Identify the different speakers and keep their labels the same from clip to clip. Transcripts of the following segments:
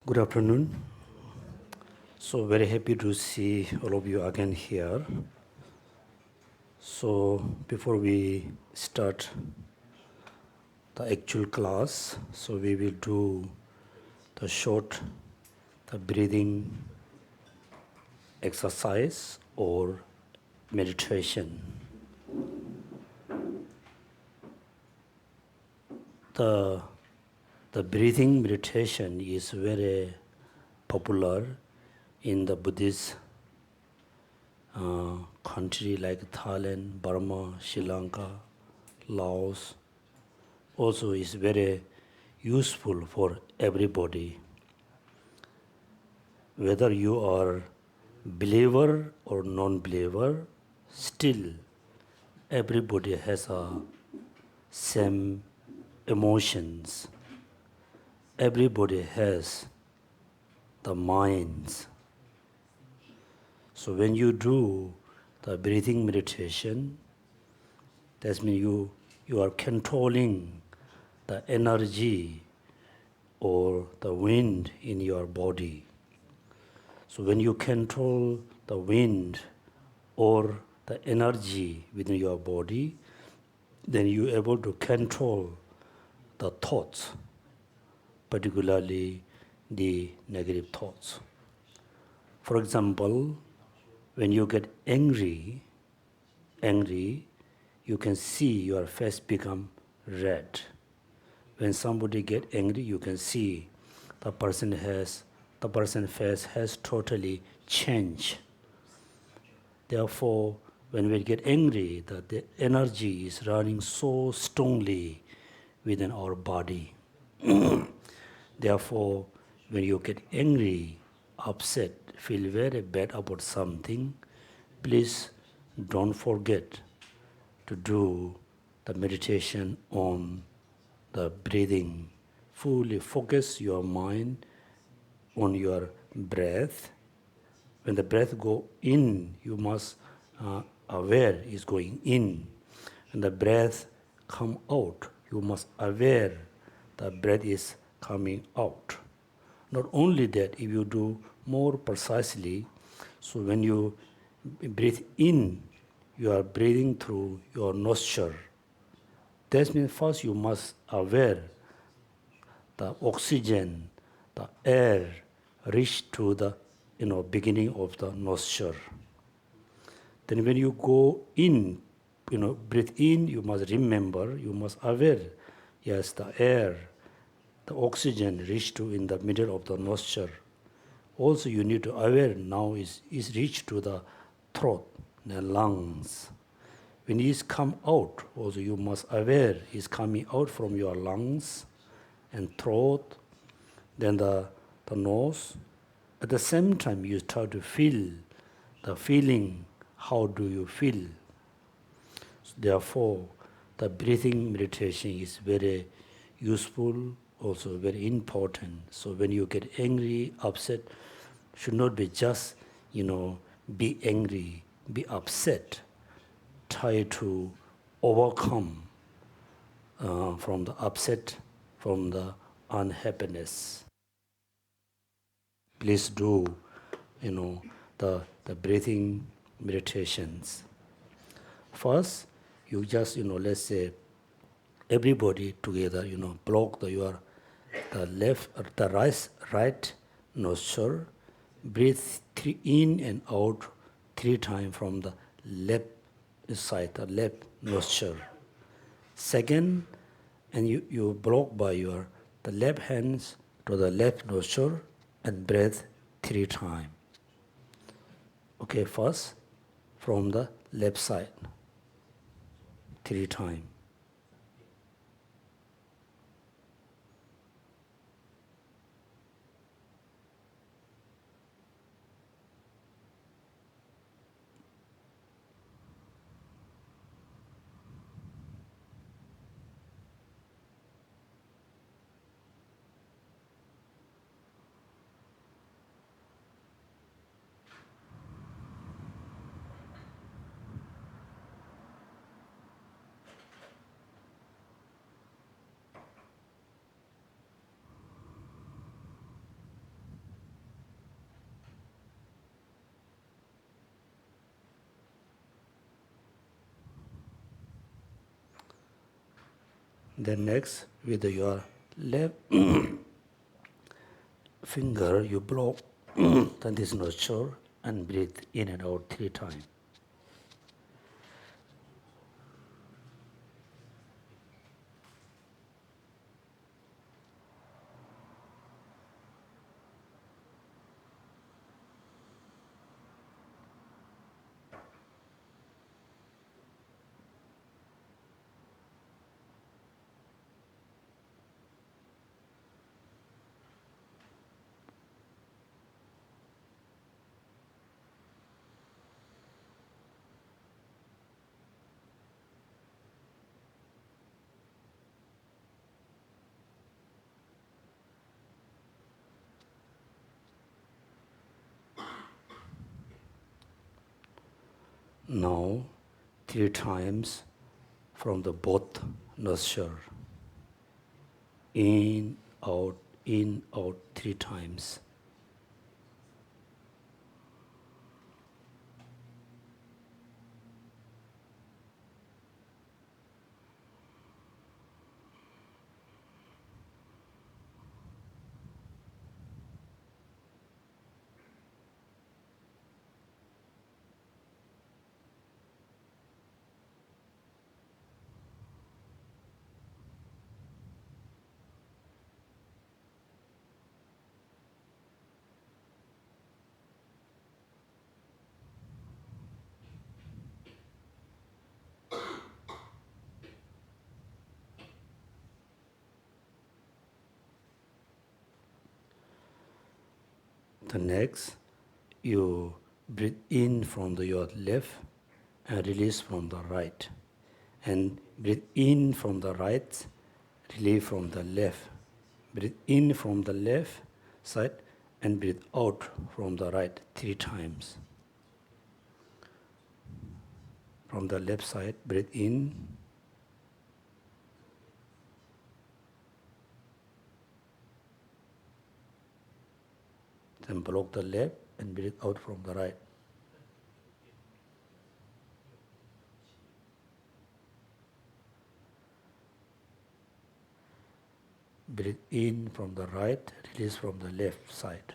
Speaker 1: Good afternoon. So very happy to see all of you again here. So before we start the actual class, so we will do the short the breathing exercise or meditation. The the breathing meditation is very popular in the Buddhist country like Thailand, Burma, Sri Lanka, Laos. Also is very useful for everybody. Whether you are believer or non-believer, still everybody has a same emotions. Everybody has the minds. So when you do the breathing meditation, that means you are controlling the energy or the wind in your body. So when you control the wind or the energy within your body, then you're able to control the thoughts, particularly the negative thoughts. For example, when you get angry, you can see your face become red. When somebody get angry, you can see the person's face has totally changed. Therefore, when we get angry, the energy is running so strongly within our body. Therefore, when you get angry, upset, feel very bad about something, please don't forget to do the meditation on the breathing. Fully focus your mind on your breath. When the breath go in, you must aware is going in. When the breath come out, you must aware the breath is coming out. Not only that, if you do more precisely, so when you breathe in, you are breathing through your nostril. That means first you must aware the oxygen, the air reach to the beginning of the nostril. Then when you go in, breathe in, you must remember, you must aware, yes, the air, the oxygen reach to in the middle of the nostril. Also you need to aware now is reached to the throat, the lungs. When it is come out, also you must aware is coming out from your lungs and throat, then the nose. At the same time, you start to feel the feeling. How do you feel? So therefore, the breathing meditation is very useful, also very important. So when you get angry, upset, should not be just, be angry, be upset. Try to overcome from the upset, from the unhappiness. Please do, the breathing meditations. First, you just, let's say, everybody together, block the left or the right nostril, breathe in and out 3 times from the left side, the left nostril. Second, and you block by the left hands to the left nostril and breathe 3 times. Okay, first from the left side, 3 times. Then next, with your left finger, you block this nostril and breathe in and out 3 times. Now, 3 times from the both nostril. In, out, 3 times. The next, you breathe in from your left and release from the right. And breathe in from the right, release from the left. Breathe in from the left side and breathe out from the right 3 times. From the left side, breathe in. Then block the left and breathe out from the right. Breathe in from the right, release from the left side.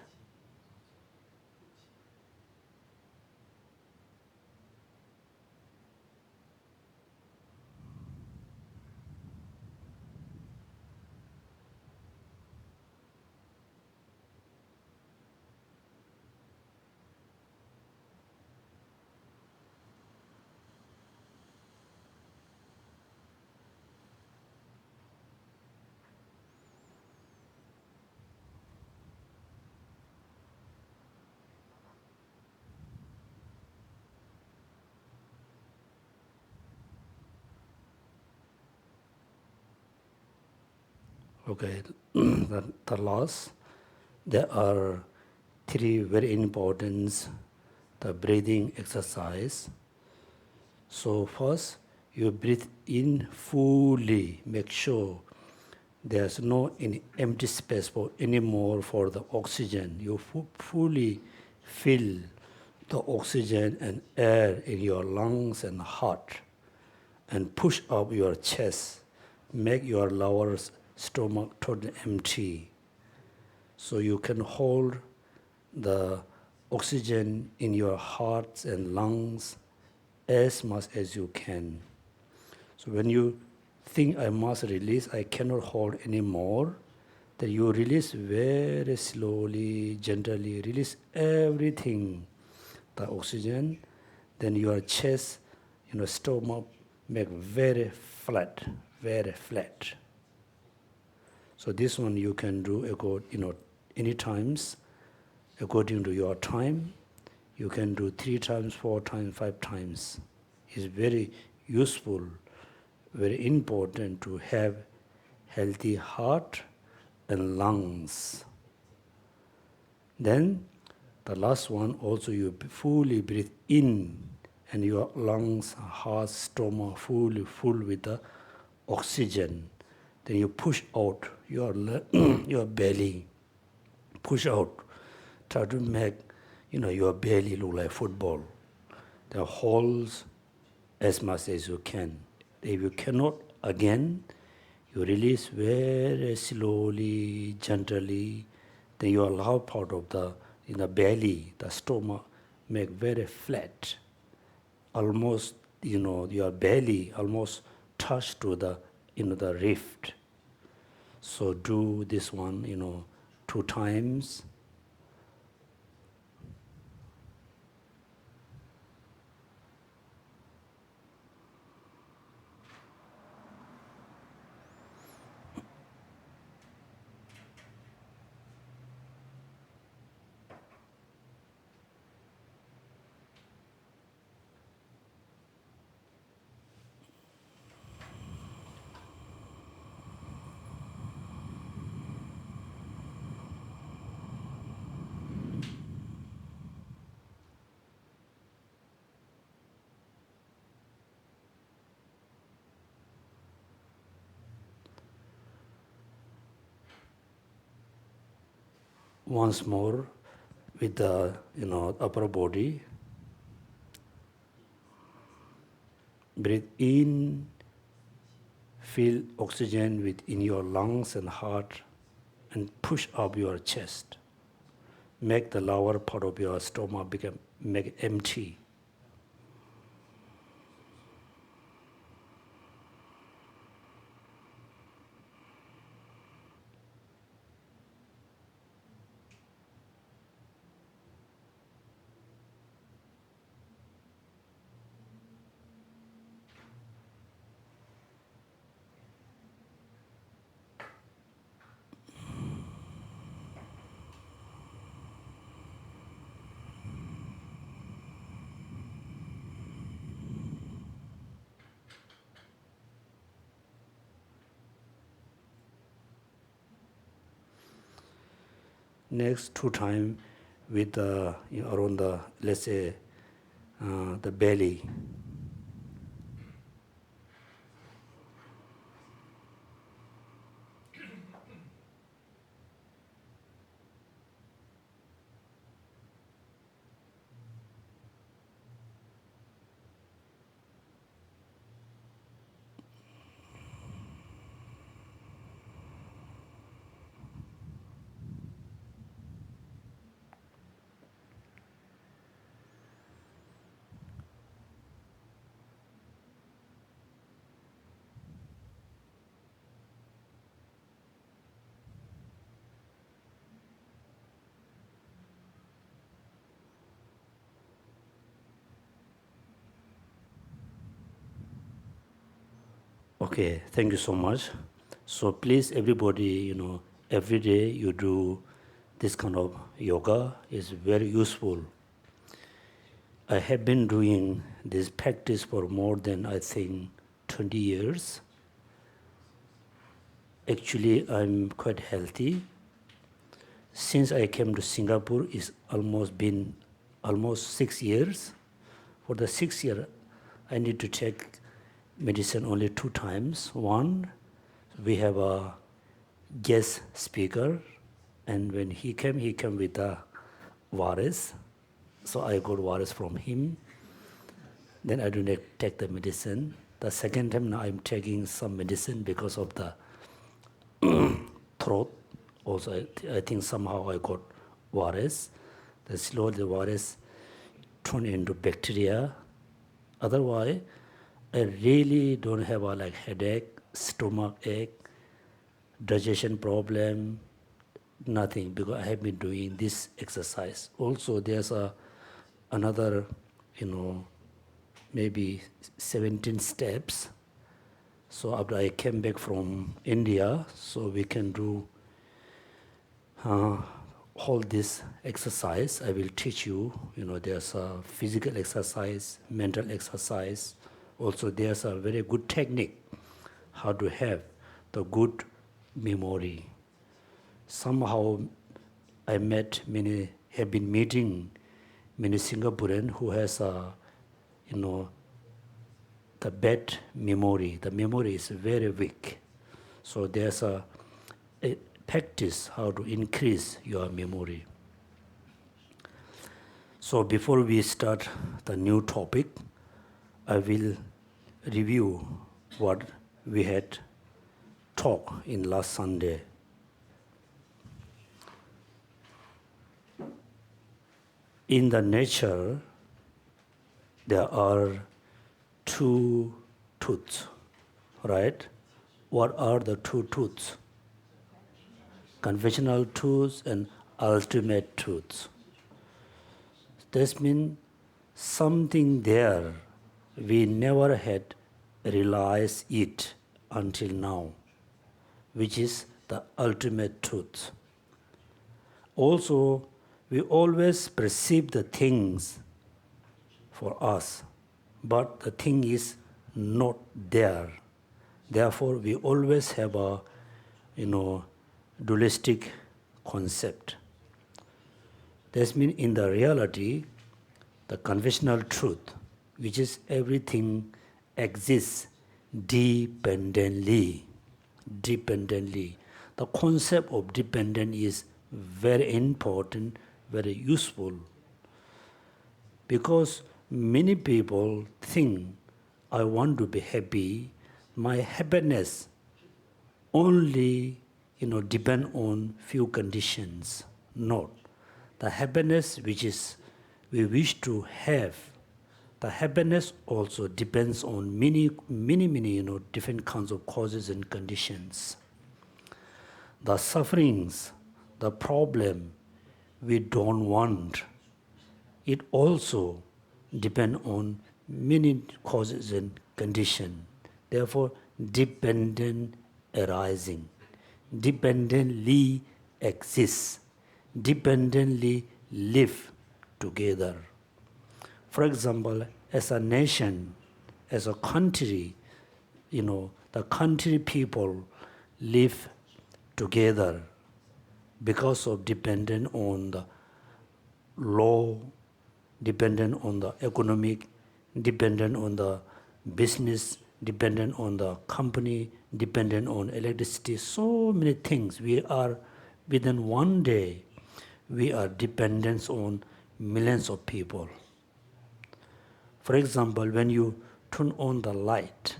Speaker 1: Okay, the last, there are 3 very important the breathing exercise. So first, you breathe in fully. Make sure there's no any empty space for anymore for the oxygen. You fully fill the oxygen and air in your lungs and heart, and push up your chest. Make your lower stomach totally empty, so you can hold the oxygen in your heart and lungs as much as you can. So when you think I must release, I cannot hold anymore, then you release very slowly, gently, release everything, the oxygen, then your chest, stomach make very flat, very flat. So this one you can do any times, according to your time. You can do 3 times, 4 times, 5 times. It's very useful, very important to have healthy heart and lungs. Then the last one also, you fully breathe in, and your lungs, heart, stomach fully full with the oxygen. Then you push out your your belly, push out. Try to make your belly look like football. The holes as much as you can. If you cannot, again, You release very slowly, gently. Then you allow part of in the belly, the stomach, make very flat. Almost, your belly almost touch to the rift. So do this one, 2 times. Once more with the upper body. Breathe in, feel oxygen within your lungs and heart, and push up your chest. Make the lower part of your stomach make empty. Next 2 times with around the, let's say, the belly. Okay, thank you so much. So please, everybody, every day you do this kind of yoga is very useful. I have been doing this practice for more than, I think, 20 years. Actually, I'm quite healthy. Since I came to Singapore, it's been almost 6 years. For the 6 year, I need to take medicine only 2 times. One, we have a guest speaker, and when he came with a virus. So I got virus from him. Then I do not take the medicine. The second time now I'm taking some medicine because of the throat. Also, I think somehow I got virus. The slowly the virus turned into bacteria. Otherwise, I really don't have a headache, stomach ache, digestion problem, nothing, because I have been doing this exercise. Also, there's another, maybe 17 steps. So after I came back from India, so we can do all this exercise. I will teach you. There's a physical exercise, mental exercise. Also, there's a very good technique how to have the good memory. Somehow, have been meeting many Singaporean who has the bad memory. The memory is very weak. So there's a practice how to increase your memory. So before we start the new topic, I will review what we had talk in last Sunday. In the nature, there are two truths, right? What are the two truths? Conventional truths and ultimate truths. This means something there we never had realized it until now, which is the ultimate truth. Also, we always perceive the things for us, but the thing is not there. Therefore, we always have a, dualistic concept. This means in the reality, the conventional truth, which is everything exists dependently. Dependently. The concept of dependent is very important, very useful. Because many people think, I want to be happy, my happiness only depend on few conditions. Not. The happiness which is we wish to have, the happiness also depends on many different kinds of causes and conditions. The sufferings, the problem we don't want, it also depends on many causes and conditions. Therefore, dependent arising, dependently exists, dependently live together. For example, as a nation, as a country, the country people live together because of dependent on the law, dependent on the economic, dependent on the business, dependent on the company, dependent on electricity, so many things. We are, within one day, we are dependent on millions of people. For example, when you turn on the light,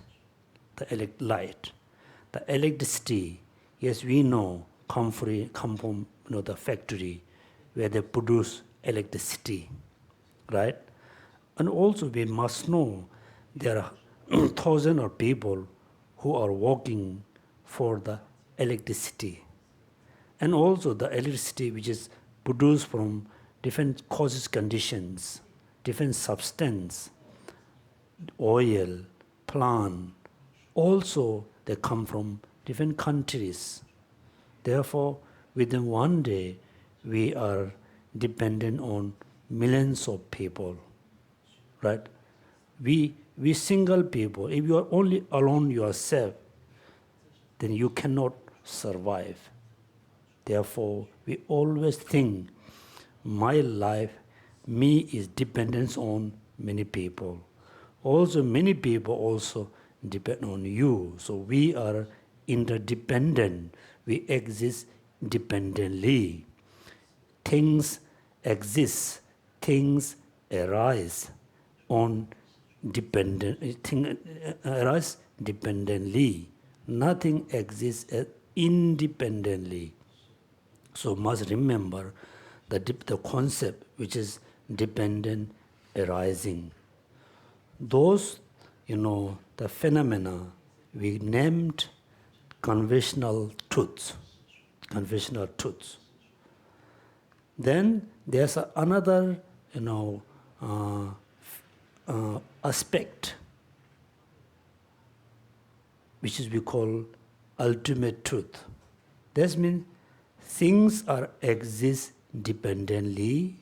Speaker 1: the electricity, yes, we know, come from the factory where they produce electricity, right? And also we must know there are thousands of people who are working for the electricity. And also the electricity which is produced from different causes, conditions, different substance, oil, plant, also they come from different countries. Therefore, within one day, we are dependent on millions of people, right? We single people, if you are only alone yourself, then you cannot survive. Therefore, we always think, my life, me is dependent on many people. Also, many people also depend on you. So we are interdependent. We exist dependently. Things exist. Things arise on arise dependently. Nothing exists independently. So must remember the concept which is dependent arising. Those, the phenomena we named conventional truths. Conventional truths. Then there's another, aspect, which is we call ultimate truth. That means things are exist dependently.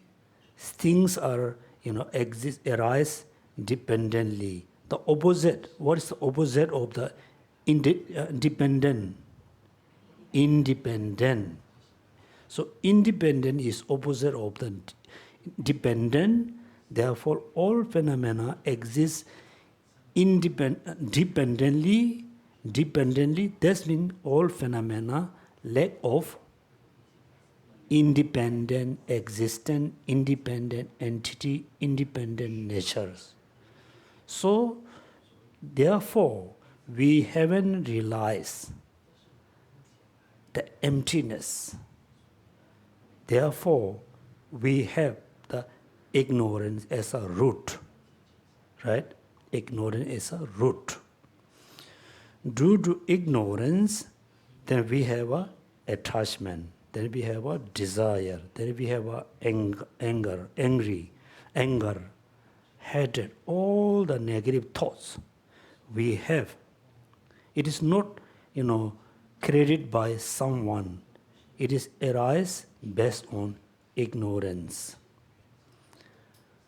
Speaker 1: Things are, arise dependently. The opposite, what is the opposite of the dependent? Independent. So independent is opposite of the dependent. Therefore, all phenomena exist dependently. That means all phenomena lack of independent existence, independent entity, independent natures. So, therefore, we haven't realized the emptiness. Therefore, we have the ignorance as a root, right? Ignorance is a root. Due to ignorance, then we have a attachment, then we have a desire, then we have a anger, hatred, all the negative thoughts we have. It is not, created by someone. It is arise based on ignorance.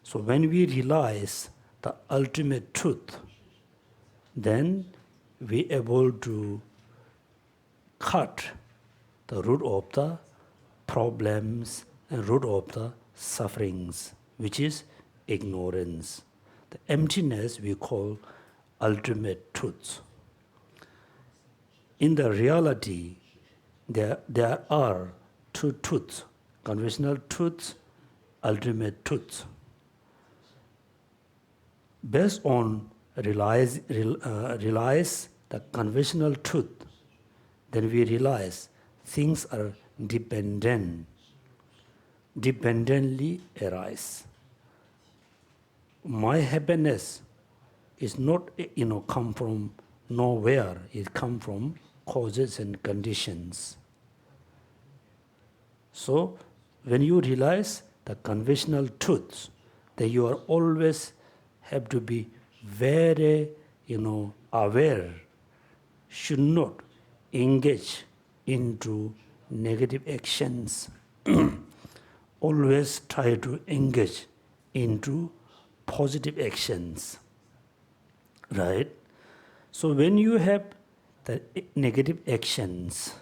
Speaker 1: So when we realize the ultimate truth, then we able to cut the root of the problems and root of the sufferings, which is ignorance. The emptiness we call ultimate truth. In the reality, there are two truths: conventional truths, ultimate truths. Based on realize the conventional truth, then we realize things are dependently arise. My happiness is not, come from nowhere. It come from causes and conditions. So, when you realize the conventional truths, then you are always have to be very, aware. Should not engage into negative actions. Always try to engage into positive actions. Right? So when you have the negative actions,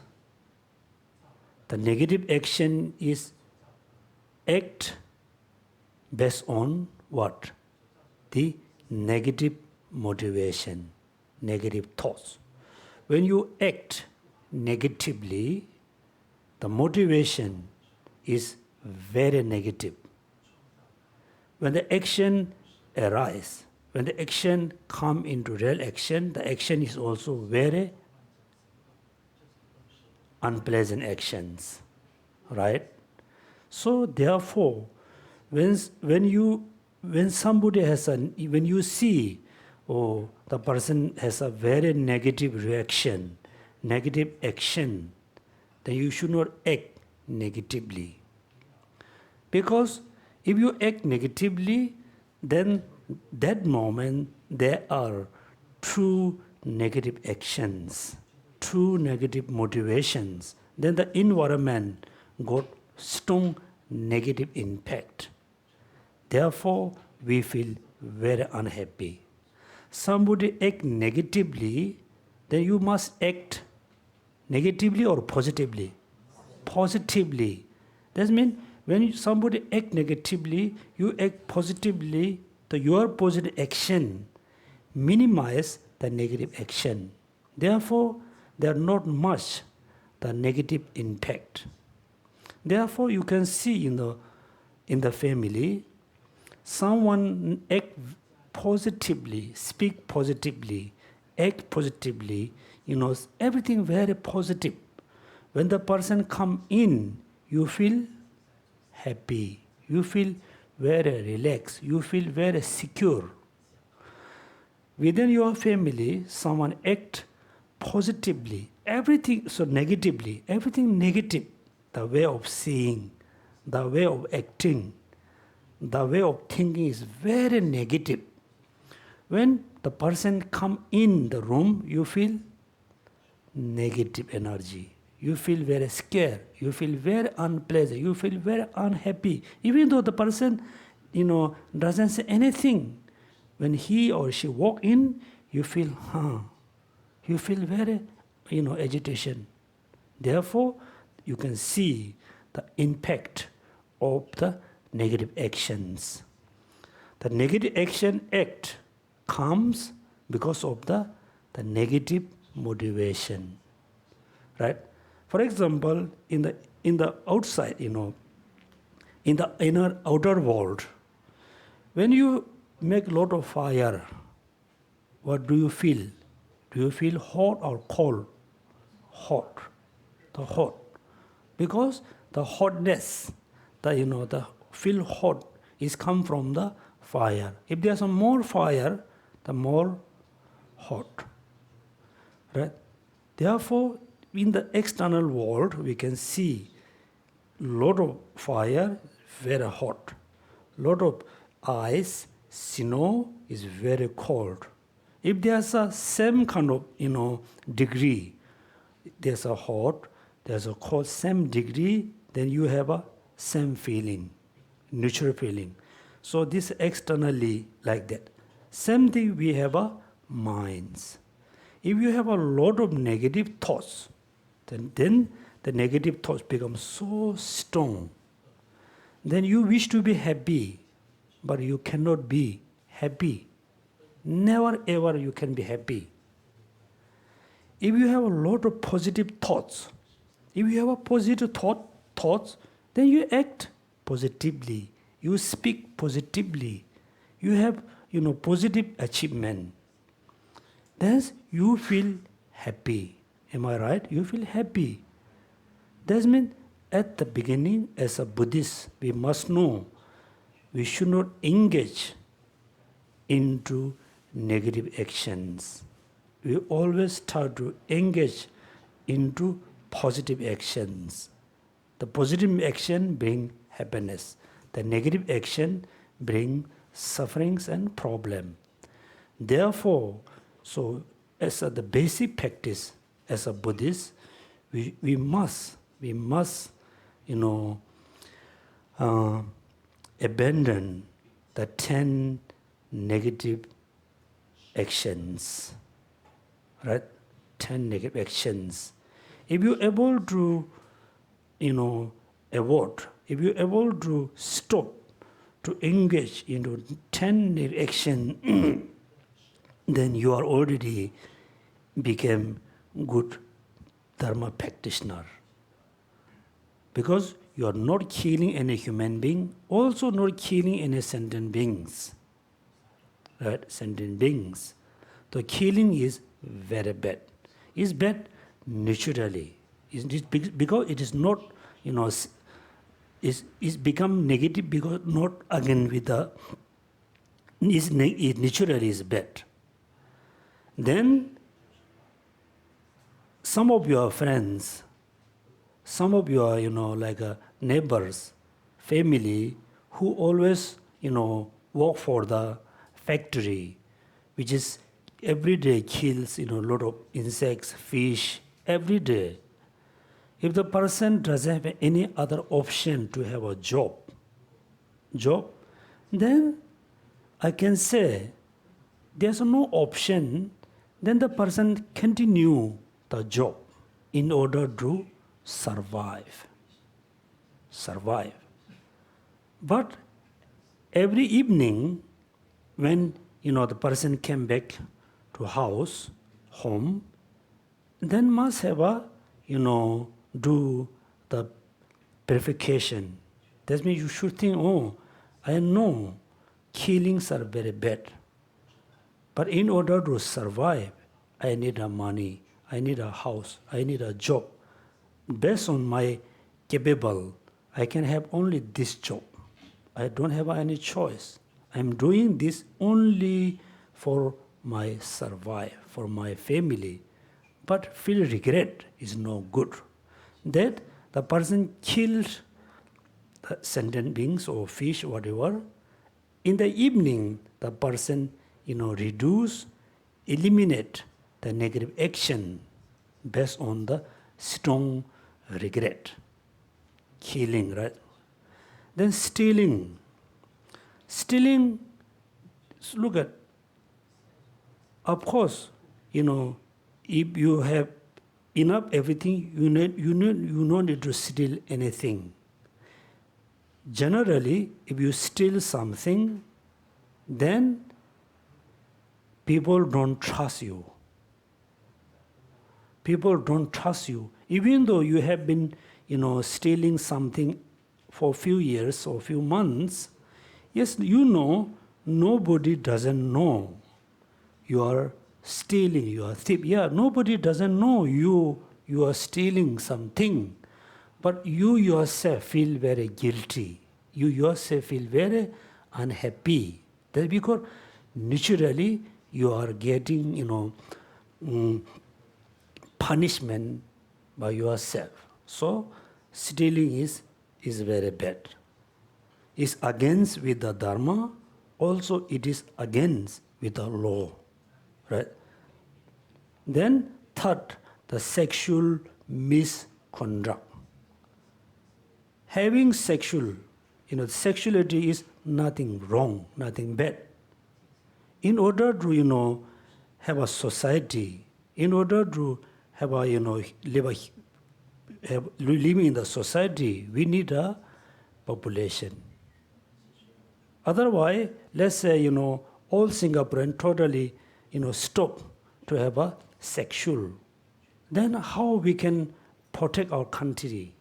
Speaker 1: the negative action is act based on what? The negative motivation, negative thoughts. When you act negatively, the motivation is very negative. When the action arises, when the action comes into real action, the action is also very unpleasant actions, right? So therefore, when somebody has when you see, the person has a very negative reaction, negative action, then you should not act negatively. Because if you act negatively, then that moment there are true negative actions, true negative motivations. Then the environment got strong negative impact. Therefore, we feel very unhappy. Somebody act negatively, then you must act negatively or positively? Positively. That means when somebody act negatively, you act positively, your positive action minimize the negative action. Therefore, there are not much the negative impact. Therefore, you can see in the family, someone act positively, speak positively, act positively, everything very positive. When the person come in, you feel happy, you feel very relaxed, you feel very secure. Within your family, someone act positively, everything so negatively, everything negative, the way of seeing, the way of acting, the way of thinking is very negative. When the person come in the room, you feel negative energy. You feel very scared. You feel very unpleasant. You feel very unhappy. Even though the person, doesn't say anything. When he or she walk in, you feel, You feel very, agitation. Therefore, you can see the impact of the negative actions. The negative act comes because of the negative motivation, right? For example, in the outside, in the inner outer world, when you make a lot of fire, what do you feel? Do you feel hot or cold? Hot. the hot. Because the hotness, the feel hot is come from the fire. If there's a more fire, the more hot. Right? Therefore, in the external world, we can see lot of fire, very hot. Lot of ice, snow is very cold. If there's a same kind of, degree, there's a hot, there's a cold, same degree, then you have a same feeling, neutral feeling. So this externally like that. Same thing we have a minds. If you have a lot of negative thoughts, then the negative thoughts become so strong. Then you wish to be happy, but you cannot be happy. Never ever you can be happy. If you have a lot of positive thoughts, if you have a positive thoughts, then you act positively. You speak positively. You have, positive achievement. Then you feel happy. Am I right? You feel happy. That means at the beginning, as a Buddhist, we must know we should not engage into negative actions. We always start to engage into positive actions. The positive action brings happiness. The negative action brings sufferings and problem. Therefore, so as the basic practice as a Buddhist, we must abandon the 10 negative actions, right? 10 negative actions. If you're able to, avoid, if you're able to stop to engage into 10 negative actions, then you are already become good Dharma practitioner. Because you are not killing any human being, also not killing any sentient beings. Right? Sentient beings. The killing is very bad. It's bad naturally. Because it is not, it's become negative because not again with the, it naturally is bad. Then some of your friends, some of your, neighbors, family, who always, work for the factory, which is every day kills, a lot of insects, fish, every day. If the person doesn't have any other option to have a job, then I can say there's no option, then the person continue the job in order to survive. But every evening when the person came back to home, then must have a do the purification. That means you should think, I know killings are very bad, but in order to survive, I need a money, I need a house, I need a job. Based on my capable, I can have only this job. I don't have any choice. I'm doing this only for my survive, for my family. But feel regret is no good. That the person killed the sentient beings or fish, whatever. In the evening, the person, reduce, eliminate the negative action based on the strong regret. Killing, right? Then stealing. Stealing, look at, of course, if you have enough everything, you don't need to steal anything. Generally, if you steal something, then people don't trust you. People don't trust you. Even though you have been, stealing something for a few years or a few months, yes, nobody doesn't know you are stealing, you are thief. Yeah, nobody doesn't know you you are stealing something, but you yourself feel very guilty. You yourself feel very unhappy. That's because naturally you are getting, punishment by yourself. So stealing is very bad. It's against with the Dharma, also it is against with the law. Right? Then third, the sexual misconduct. Having sexual, sexuality is nothing wrong, nothing bad. In order to, have a society, in order to have a, living in the society, we need a population. Otherwise, let's say, all Singaporean totally, stop to have a sexual. Then how we can protect our country?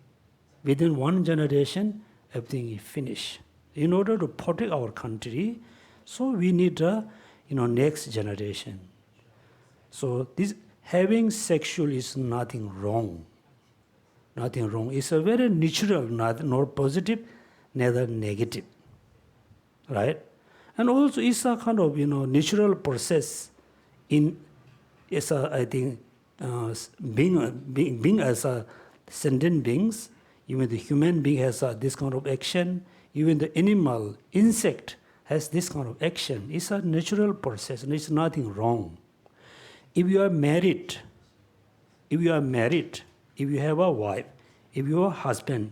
Speaker 1: Within one generation, everything is finished. In order to protect our country, so we need a, next generation. So this having sexual is nothing wrong. Nothing wrong. It's a very natural, nor positive, neither negative. Right? And also it's a kind of, natural process in, it's a, I think, being as a sentient beings, even the human being has this kind of action, even the animal, insect has this kind of action. It's a natural process and it's nothing wrong. If you are married, if you have a wife, if you are a husband,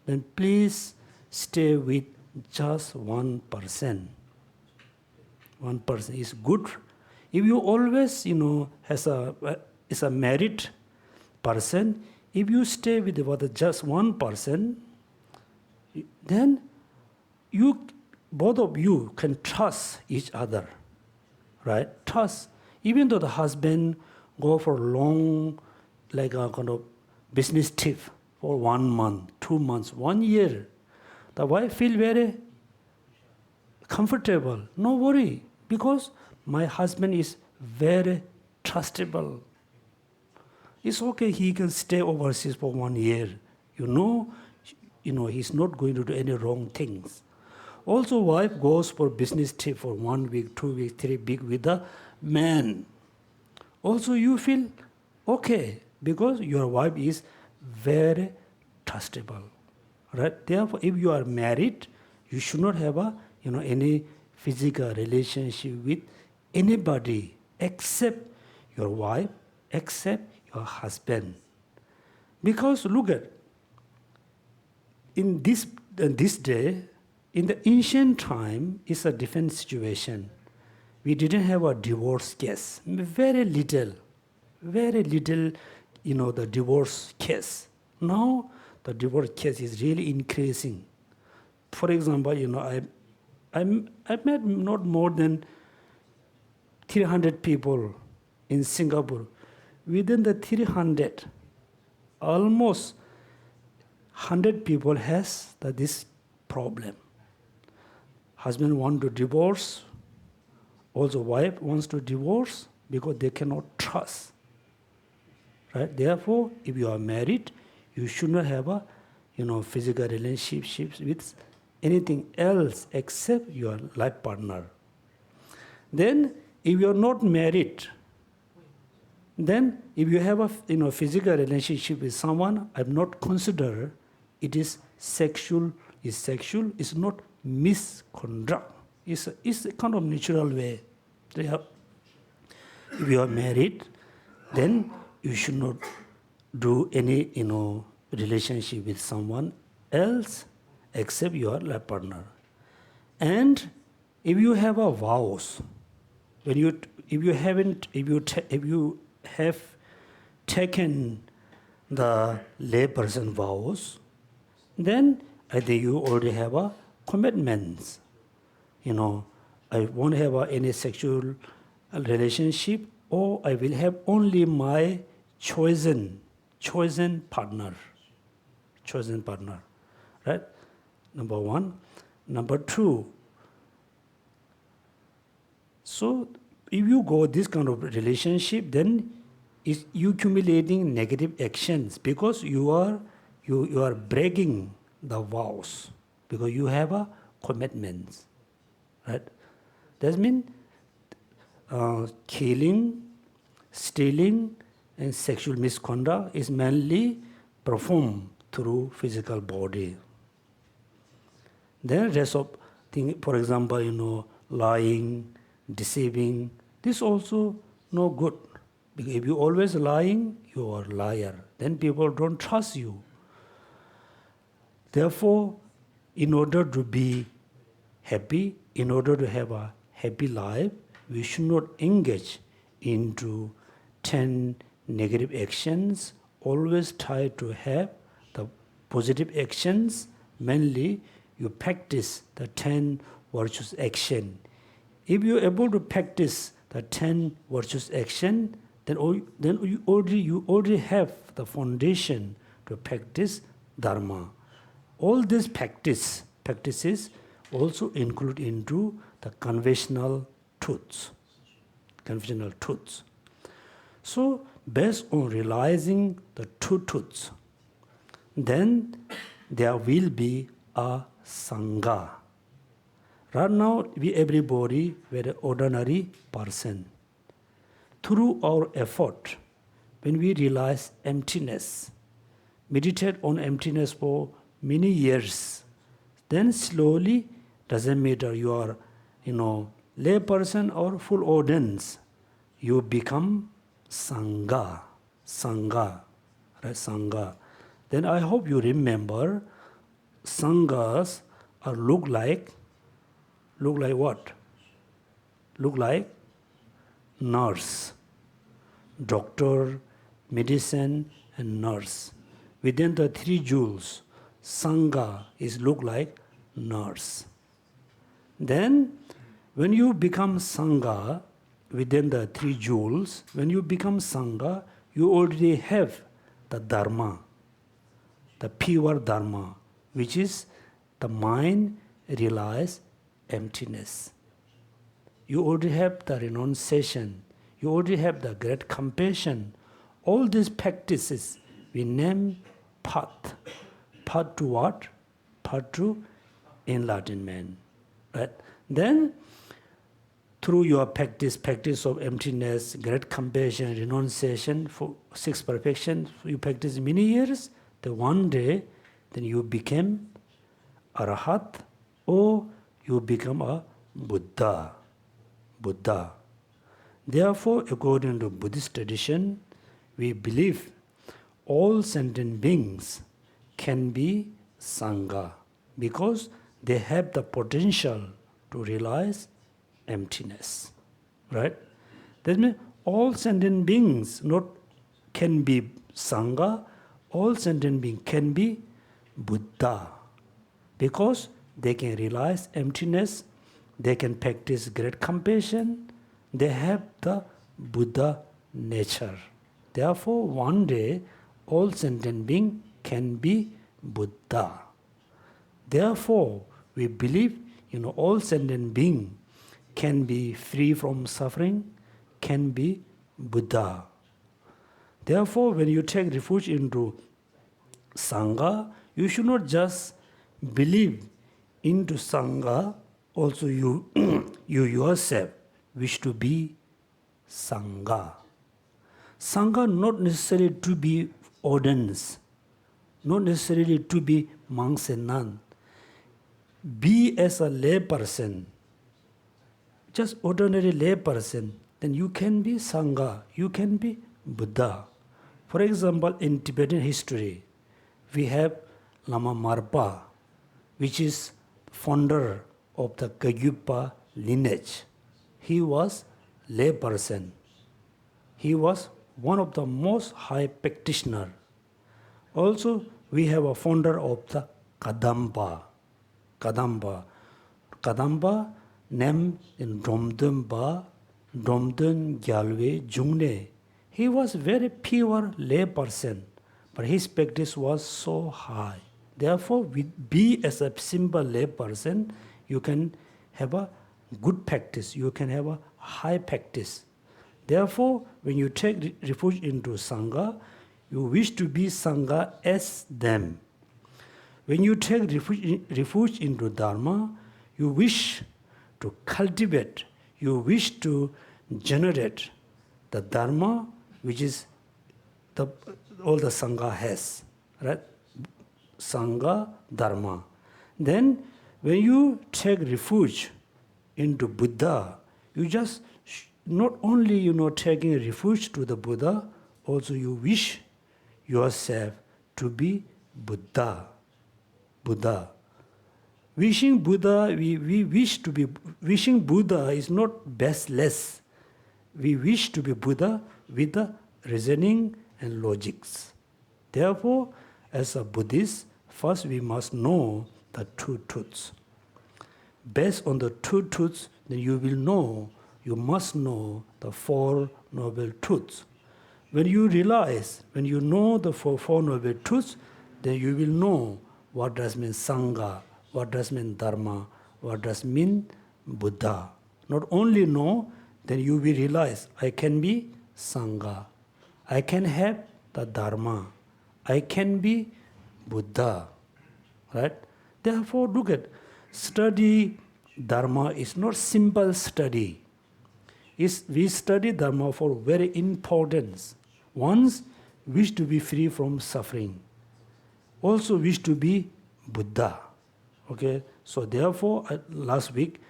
Speaker 1: then please stay with just one person. One person is good. If you always, is a married person, if you stay with just one person, then both of you can trust each other, right? Trust. Even though the husband go for long, like a kind of business trip for 1 month, 2 months, 1 year, the wife feel very comfortable. No worry, because my husband is very trustable. It's okay, he can stay overseas for 1 year. He's not going to do any wrong things. Also, wife goes for business trip for 1 week, 2 weeks, 3 weeks with the man. Also, you feel okay because your wife is very trustable, right? Therefore, if you are married, you should not have any physical relationship with anybody except your wife, except your husband. Because look at, in this day, in the ancient time, it's a different situation. We didn't have a divorce case. Very little, the divorce case. Now, the divorce case is really increasing. For example, I met not more than 300 people in Singapore. Within the 300, almost 100 people has this problem. Husband want to divorce, also wife wants to divorce because they cannot trust. Right? Therefore, if you are married, you should not have a physical relationships with anything else except your life partner. Then, if you are not married, then if you have a physical relationship with someone, I am not consider it is sexual. Is sexual? Is not misconduct. It's a kind of natural way. If you are married, then you should not do any relationship with someone else except your life partner. And if you have a vows, if you have taken the layperson vows, then I think you already have a commitments. I won't have any sexual relationship, or I will have only my chosen partner. Chosen partner, right? Number one. Number two, so if you go this kind of relationship, then is you accumulating negative actions because you are breaking the vows because you have a commitments, right? That means killing, stealing, and sexual misconduct is mainly performed through physical body. Then rest of thing, for example, lying, deceiving, this also no good. Because if you always lying, you are liar. Then people don't trust you. Therefore, in order to be happy, in order to have a happy life, we should not engage into 10 negative actions. Always try to have the positive actions. Mainly, you practice the 10 virtuous action. If you are able to practice the 10 virtuous action, then you already have the foundation to practice Dharma. All these practices also include into the conventional truths. Conventional truths. So, based on realizing the two truths, then there will be a Sangha. Right now, everybody, very ordinary person. Through our effort, when we realize emptiness, meditate on emptiness for many years, then slowly, doesn't matter you are, lay person or full audience, you become Sangha. Sangha. Right? Sangha. Then I hope you remember, Sanghas are look like what? Look like nurse, doctor, medicine, and nurse. Within the three jewels, Sangha is look like nurse. Then, when you become Sangha, within the three jewels, when you become Sangha, you already have the Dharma, the pure Dharma, which is the mind realize emptiness. You already have the renunciation. You already have the great compassion. All these practices we name path. Path to what? Path to enlightenment. Right? Then, through your practice of emptiness, great compassion, renunciation, for six perfections, you practice many years, then one day, then you become Arahat or you become a Buddha. Buddha. Therefore, according to Buddhist tradition, we believe all sentient beings can be Sangha because they have the potential to realize emptiness. Right? That means all sentient beings not can be Sangha, all sentient beings can be Buddha because they can realize emptiness, they can practice great compassion, they have the Buddha nature. Therefore, one day, all sentient beings can be Buddha. Therefore, we believe, all sentient beings can be free from suffering, can be Buddha. Therefore, when you take refuge into Sangha, you should not just believe into Sangha, also you, you yourself wish to be Sangha. Sangha not necessarily to be ordinance, not necessarily to be monks and nuns. Be as a lay person, just ordinary lay person, then you can be Sangha, you can be Buddha. For example, in Tibetan history, we have Lama Marpa, which is founder of the Kagyupa lineage. He was lay person. He was one of the most high practitioner. Also, we have a founder of the Kadamba. Kadamba named in Dromdunpa, Dromdun Gyalwe Jungne. He was very pure lay person, but his practice was so high. Therefore, be as a simple lay person, you can have a good practice, you can have a high practice. Therefore, when you take refuge into Sangha, you wish to be Sangha as them. When you take refuge into Dharma, you wish to cultivate, you wish to generate the Dharma which is all the Sangha has, right? Sangha, Dharma. Then, when you take refuge into Buddha, you just not only taking refuge to the Buddha, also you wish yourself to be Buddha. Buddha. Wishing Buddha, we wish to be, wishing Buddha is not baseless. We wish to be Buddha with the reasoning and logics. Therefore, as a Buddhist, first we must know the two truths. Based on the two truths, then you must know the Four Noble Truths. When you know the Four Noble Truths, then you will know what does mean Sangha, what does mean Dharma, what does mean Buddha. Not only know, then you will realize, I can be Sangha, I can have the Dharma, I can be Buddha, right? Therefore, look at, study Dharma is not simple study. We study Dharma for very importance. Once, wish to be free from suffering. Also wish to be Buddha. Okay? So therefore, last week,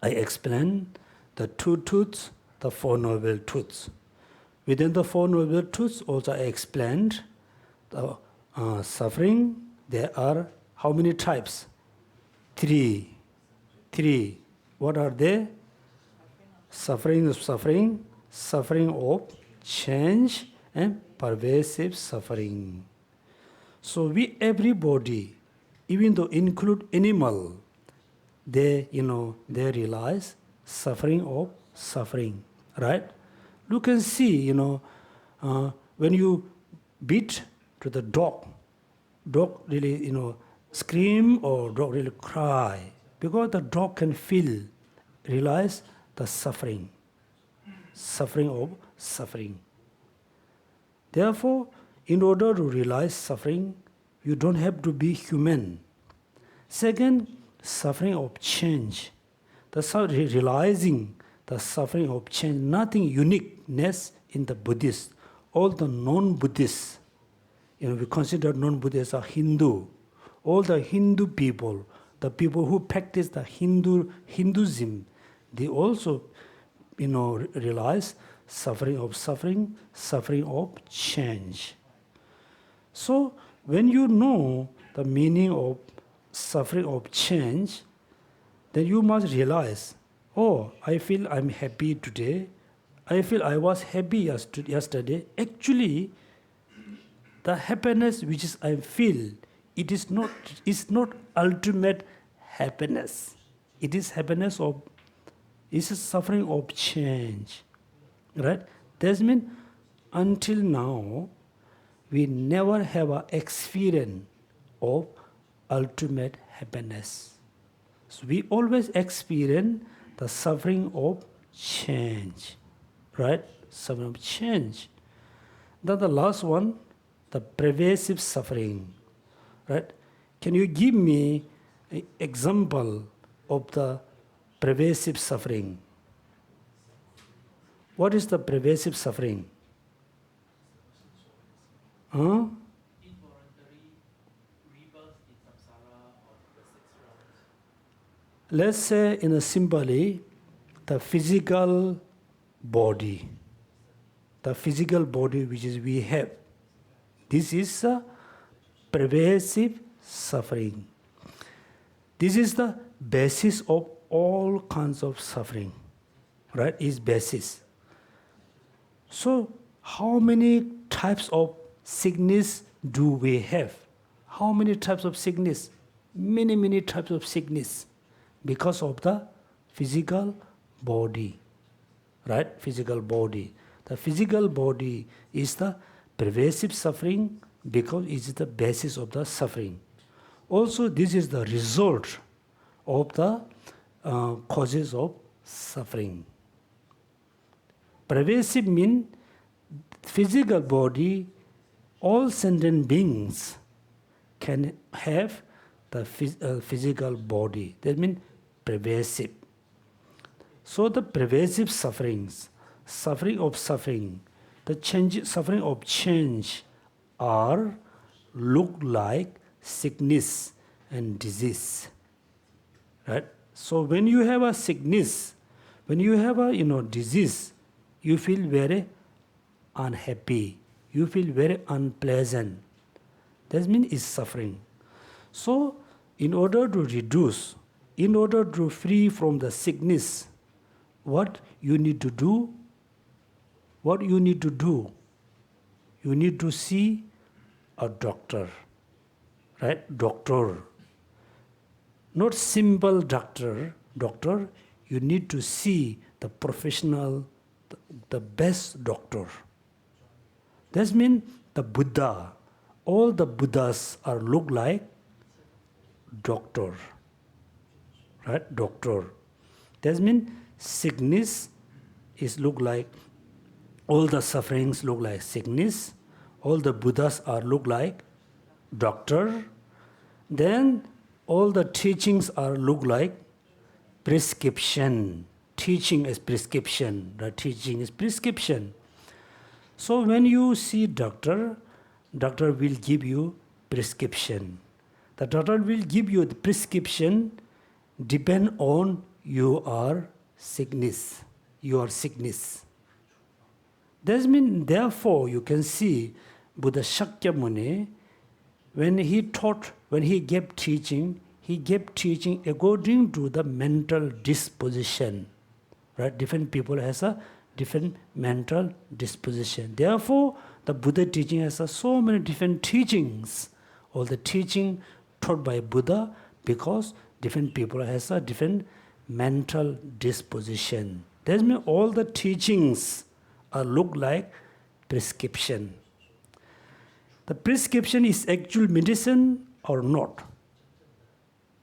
Speaker 1: I explained the two truths, the Four Noble Truths. Within the Four Noble Truths, also I explained the suffering. There are how many types? Three. What are they? Suffering of change, and pervasive suffering. So everybody, even though include animal, they realize suffering of suffering, right? You can see, when you beat to the dog really, scream or dog really cry, because the dog can realize the suffering of suffering. Therefore, in order to realize suffering, you don't have to be human. Second, suffering of change. Realizing the suffering of change, nothing uniqueness in the Buddhists. All the non-Buddhists, we consider non-Buddhists are Hindu. All the Hindu people, the people who practice the Hinduism, they also, realize suffering of change. So, when you know the meaning of suffering of change, then you must realize, oh, I feel I'm happy today. I feel I was happy yesterday. Actually, the happiness which I feel, it's not ultimate happiness. It is happiness of, it's a suffering of change, right? That means until now, we never have an experience of ultimate happiness. So we always experience the suffering of change, right? Suffering of change. Then the last one, the pervasive suffering, right? Can you give me an example of the pervasive suffering? What is the pervasive suffering?
Speaker 2: Involuntary rebirth in samsara or the six rounds.
Speaker 1: Let's say in a simply, the physical body which is we have, this is a pervasive suffering. This is the basis of all kinds of suffering, right? Is basis. So how many types of sickness do we have? How many types of sickness? Many types of sickness because of the physical body, right? Physical body. The physical body is the pervasive suffering because it is the basis of the suffering. Also, this is the result of the causes of suffering. Pervasive means physical body, all sentient beings can have the physical body. That means pervasive. So the pervasive sufferings, suffering, the suffering of change are look like sickness and disease. Right? So when you have a sickness, when you have a disease, you feel very unhappy. You feel very unpleasant. That means it's suffering. So in order to reduce, in order to free from the sickness, what you need to do? What you need to do? You need to see a doctor. Right? Doctor. Not simple doctor, you need to see the professional, the best doctor. That means the Buddha, all the Buddhas are look like doctor. Right? Doctor. That means sickness is look like, all the sufferings look like sickness, all the Buddhas are look like doctor. Then all the teachings are look like prescription. Teaching is prescription. The teaching is prescription. So when you see doctor will give you prescription. The doctor will give you the prescription depend on your sickness. Your sickness. That means, therefore, you can see Buddha Shakyamuni, when he gave teaching according to the mental disposition. Right? Different people has a different mental disposition. Therefore, the Buddha teaching has so many different teachings. All the teaching taught by Buddha, because different people has a different mental disposition. That means all the teachings look like prescription. The prescription is actual medicine or not?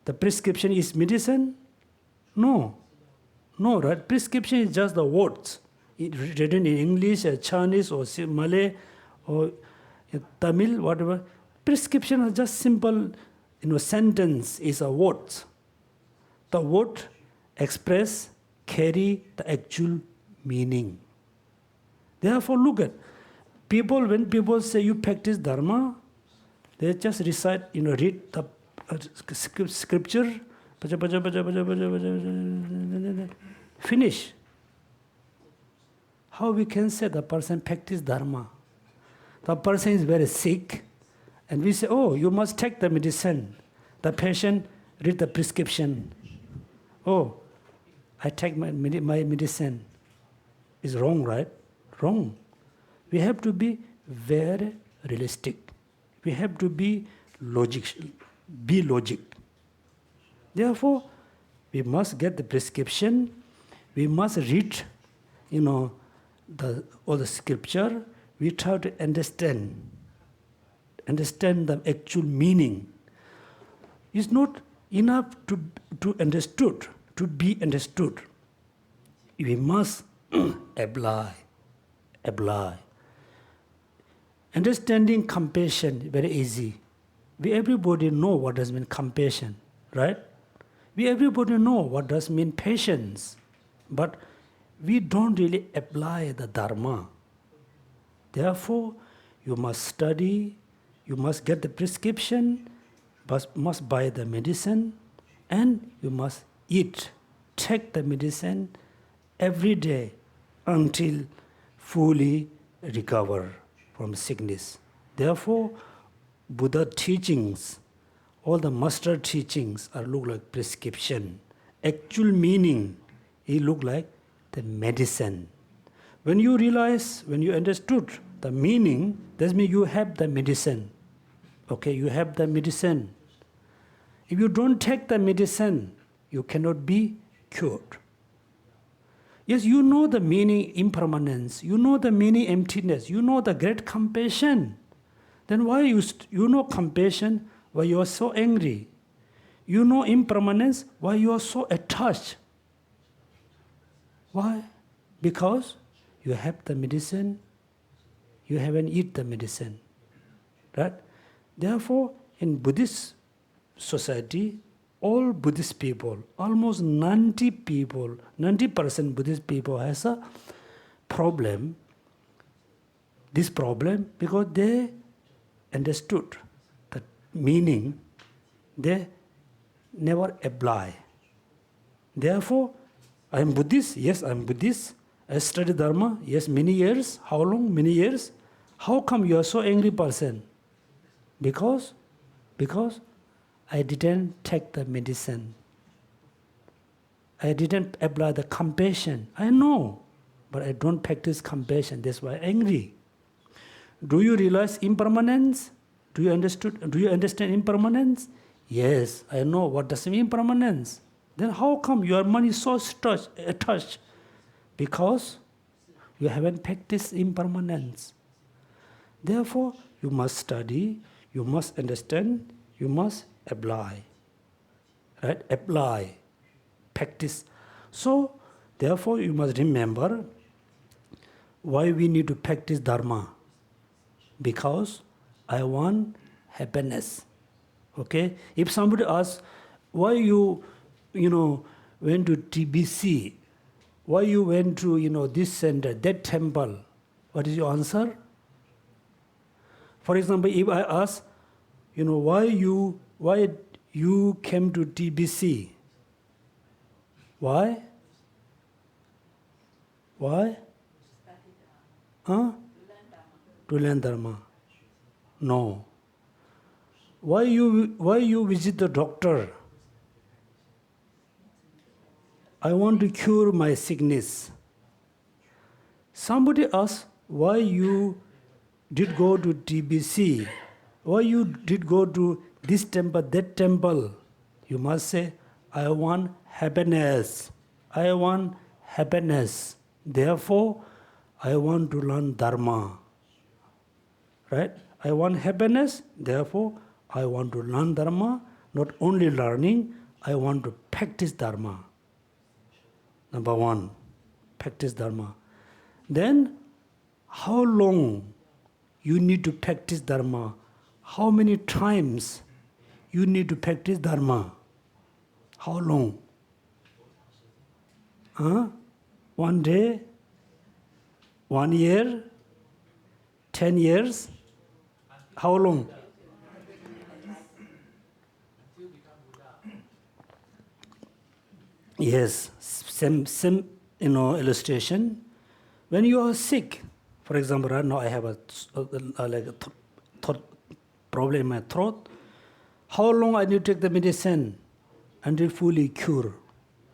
Speaker 1: The prescription is medicine? No. No, right? Prescription is just the words. Written in English, or Chinese, or Malay, or Tamil, whatever. Prescription is just simple, sentence is a words. The word express, carry the actual meaning. Therefore, look at people, when people say you practice Dharma, they just recite, read the scripture, finish. How we can say the person practice Dharma? The person is very sick, and we say, oh, you must take the medicine. The patient read the prescription. Oh, I take my medicine. It's wrong, right? Wrong. We have to be very realistic. We have to be logic. Therefore, we must get the prescription. We must read, all the scripture. We try to understand the actual meaning. It's not enough to understood, to be understood. We must apply. Understanding compassion, very easy. We everybody know what does mean compassion, right? We everybody know what does mean patience, but we don't really apply the Dharma. Therefore, you must study, you must get the prescription, but must buy the medicine, and you must eat, take the medicine every day until fully recover from sickness. Therefore, Buddha teachings, all the master teachings look like prescription. Actual meaning, it look like the medicine. When you realize, when you understood the meaning, that means you have the medicine. Okay, you have the medicine. If you don't take the medicine, you cannot be cured. Yes, you know the meaning impermanence, you know the meaning emptiness, you know the great compassion. Then why you know compassion, why you are so angry? You know impermanence, why you are so attached? Why? Because you have the medicine, you haven't eaten the medicine. Right? Therefore, in Buddhist society, all Buddhist people, almost 90% Buddhist people has a problem, this problem, because they understood the meaning, they never apply. Therefore, I am Buddhist, yes, I am Buddhist. I study Dharma, yes, many years. How long? Many years. How come you are so angry person? Because I didn't take the medicine. I didn't apply the compassion. I know, but I don't practice compassion. That's why I'm angry. Do you realize impermanence? Do you understand impermanence? Yes, I know what does mean impermanence. Then how come your mind is so attached? Because you haven't practiced impermanence. Therefore, you must study, you must understand, you must apply. Right? Apply. Practice. So, therefore, you must remember why we need to practice Dharma. Because I want happiness. Okay? If somebody asks, why you went to TBC, why you went to, this center, that temple, what is your answer? For example, if I ask, why you came to TBC? Why? Why? Huh? To learn Dharma. No. Why you visit the doctor? I want to cure my sickness. Somebody asks, why you did go to TBC? Why you did go to this temple, that temple? You must say, I want happiness. I want happiness. Therefore, I want to learn Dharma. Right? I want happiness. Therefore, I want to learn Dharma. Not only learning, I want to practice Dharma. Number one, practice Dharma. Then, how long you need to practice Dharma? How many times you need to practice Dharma? How long? One day? 1 year? 10 years? How long? Yes, same illustration. When you are sick, for example, right now I have a problem in my throat. How long I need to take the medicine until fully cure,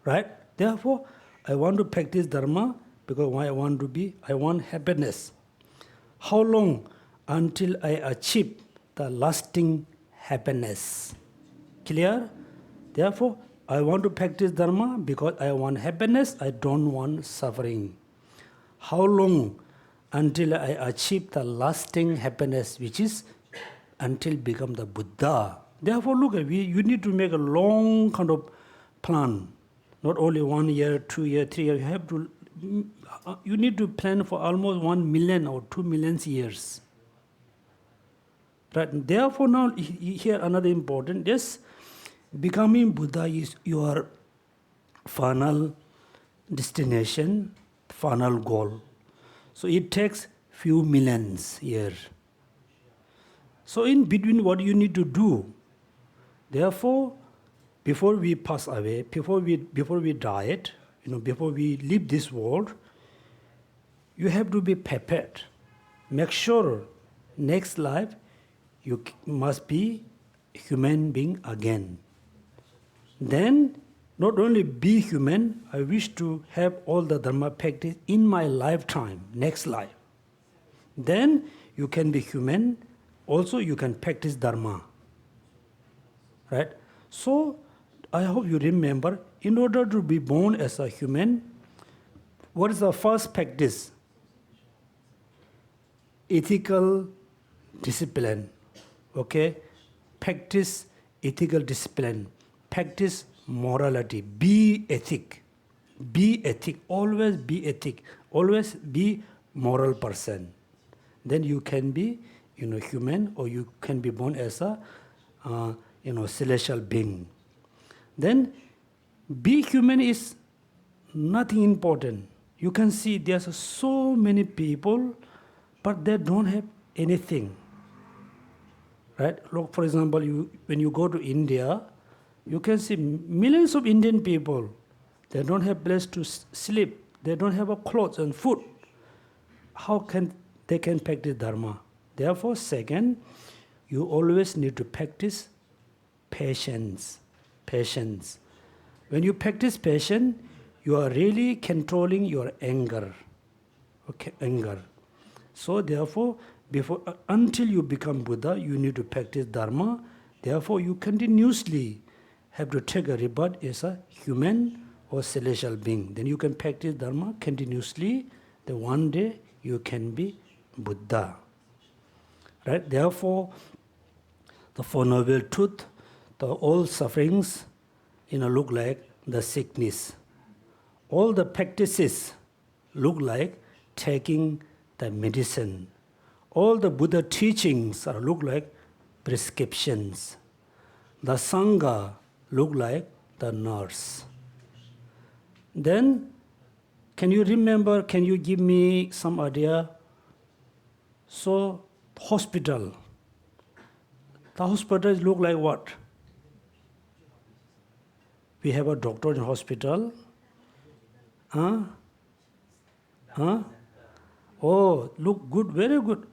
Speaker 1: right? Therefore, I want to practice Dharma because I want happiness. How long until I achieve the lasting happiness? Clear? Therefore, I want to practice Dharma because I want happiness, I don't want suffering. How long until I achieve the lasting happiness, which is until become the Buddha? Therefore, look, you need to make a long kind of plan. Not only 1 year, 2 years, 3 years. You need to plan for almost 1 million or 2 million years. Right? Therefore, now here another important, yes, becoming Buddha is your final destination, final goal. So it takes few millions years. So in between, what you need to do? Therefore, before we pass away, before we die, before we leave this world, you have to be prepared. Make sure next life you must be human being again. Then, not only be human, I wish to have all the Dharma practice in my lifetime, next life. Then you can be human, also you can practice Dharma. Right? So, I hope you remember, in order to be born as a human, what is the first practice? Ethical discipline. Okay? Practice ethical discipline. Practice morality. Be ethic. Be ethic. Always be ethic. Always be moral person. Then you can be, human, or you can be born as a, celestial being. Then be human is nothing important. You can see there's so many people, but they don't have anything. Right? Look, for example, when you go to India, you can see millions of Indian people. They don't have place to sleep. They don't have a clothes and food. How can they practice Dharma? Therefore, second, you always need to practice patience. Patience. When you practice patience, you are really controlling your anger. Okay, anger. So therefore, until you become Buddha, you need to practice Dharma. Therefore, you continuously have to take a rebirth as a human or celestial being. Then you can practice Dharma continuously. Then one day you can be Buddha. Right? Therefore, the Four Noble Truths, all sufferings, look like the sickness. All the practices look like taking the medicine. All the Buddha teachings look like prescriptions. The Sangha look like the nurse. Then, can you give me some idea? So, hospital. The hospitals look like what? We have a doctor in hospital. Huh? Oh, look good, very good.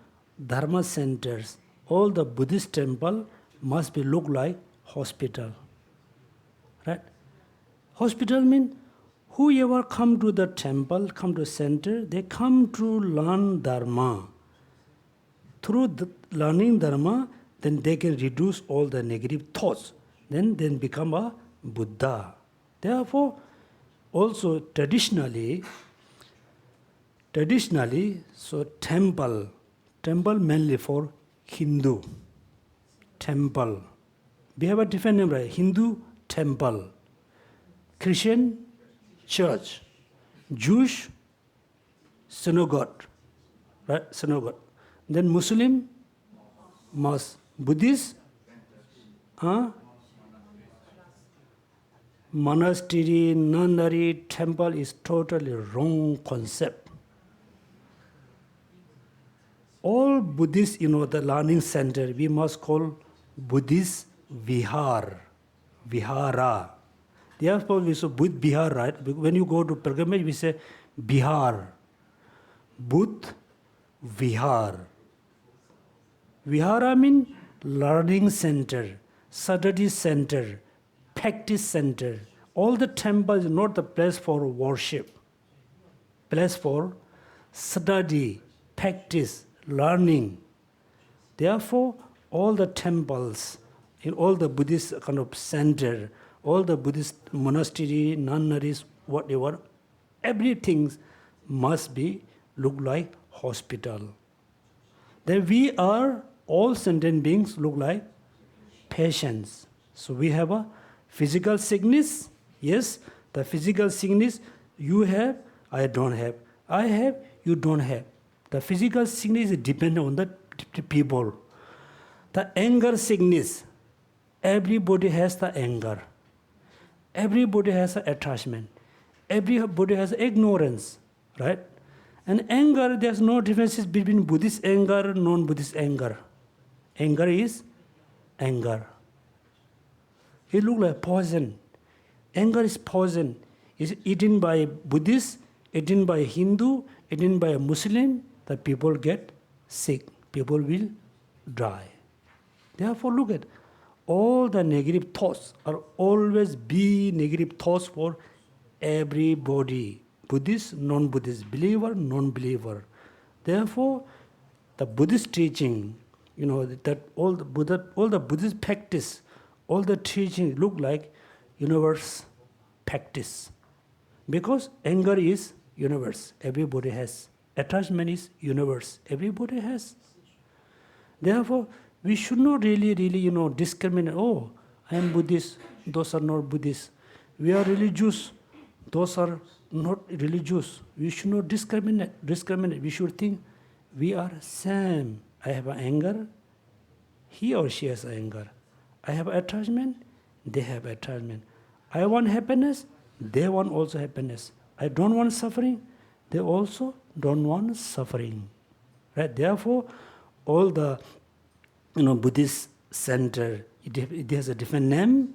Speaker 1: Dharma centers. All the Buddhist temple must be look like hospital. Right? Hospital means whoever come to the temple, come to center, they come to learn Dharma. Through learning Dharma, then they can reduce all the negative thoughts. Then become a Buddha. Therefore, also traditionally, so temple mainly for Hindu. Temple. We have a different name, right? Hindu temple. Christian church. Jewish synagogue. Right? Synagogue. Then Muslim mosque. Buddhist monastery, nunnery, temple is totally wrong concept. All Buddhist, the learning center, we must call Buddhist Vihara. Therefore, we say Buddh Vihar, right? When you go to pilgrimage, we say Bihar. Buddh Vihar. Vihara means learning center, study center, practice center. All the temples are not the place for worship. Place for study, practice, learning. Therefore, all the temples, in all the Buddhist kind of center, all the Buddhist monastery, nunneries, whatever, everything must be look like hospital. Then we are all sentient beings look like patients. So we have a physical sickness. Yes, the physical sickness you have, I don't have. I have, you don't have. The physical sickness is dependent on the people. The anger sickness, everybody has the anger. Everybody has an attachment. Everybody has ignorance, right? And anger, there's no differences between Buddhist anger and non-Buddhist anger. Anger is anger. It looks like poison. Anger is poison. It's eaten by Buddhist, eaten by Hindu, eaten by a Muslim, that people get sick. People will die. Therefore, look at all the negative thoughts are always be negative thoughts for everybody. Buddhist, non-Buddhist, believer, non-believer. Therefore, the Buddhist teaching, that all the Buddhist practice, all the teaching look like universe practice. Because anger is universe. Everybody has. Attachment is universe. Everybody has. Therefore, we should not really, discriminate. Oh, I am Buddhist. Those are not Buddhist. We are religious. those are not religious. We should not discriminate. We should think we are same. I have anger, he or she has anger. I have attachment, they have attachment. I want happiness, they want also happiness. I don't want suffering, they also don't want suffering. Right? Therefore, all the Buddhist center, it has a different name,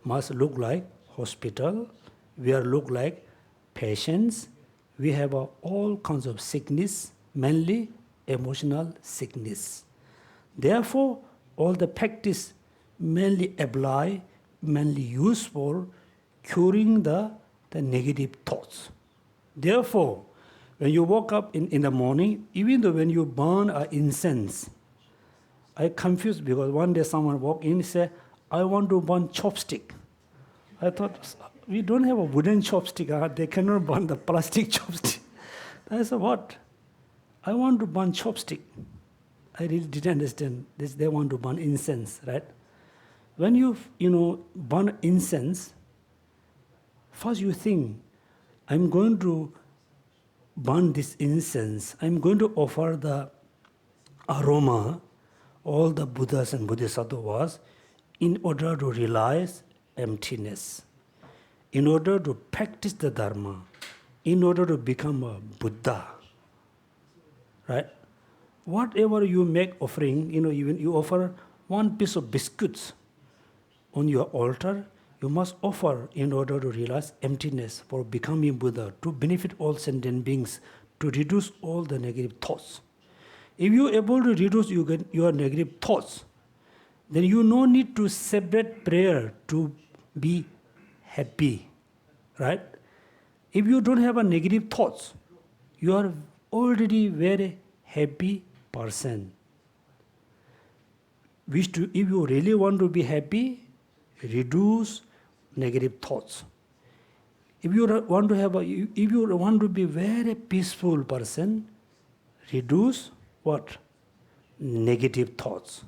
Speaker 1: must look like hospital, we are look like patients, we have all kinds of sickness, mainly emotional sickness. Therefore, all the practice mainly apply, mainly used for curing the negative thoughts. Therefore, when you woke up in the morning, even though when you burn incense, I confused because one day someone walked in and said, I want to burn chopstick. I thought, we don't have a wooden chopstick. They cannot burn the plastic chopstick. I said, what? I want to burn chopstick. I really didn't understand this. They want to burn incense, right? When you burn incense, first you think, I'm going to burn this incense. I'm going to offer the aroma, all the Buddhas and Bodhisattvas, in order to realize emptiness, in order to practice the Dharma, in order to become a Buddha, right? Whatever you make offering, even you offer one piece of biscuits on your altar, you must offer in order to realize emptiness, for becoming Buddha, to benefit all sentient beings, to reduce all the negative thoughts. If you are able to reduce your negative thoughts, then you no need to separate prayer to be happy, right? If you don't have a negative thoughts, you are already very happy person. If you really want to be happy, reduce negative thoughts. If you want to be very peaceful person, reduce what? Negative thoughts.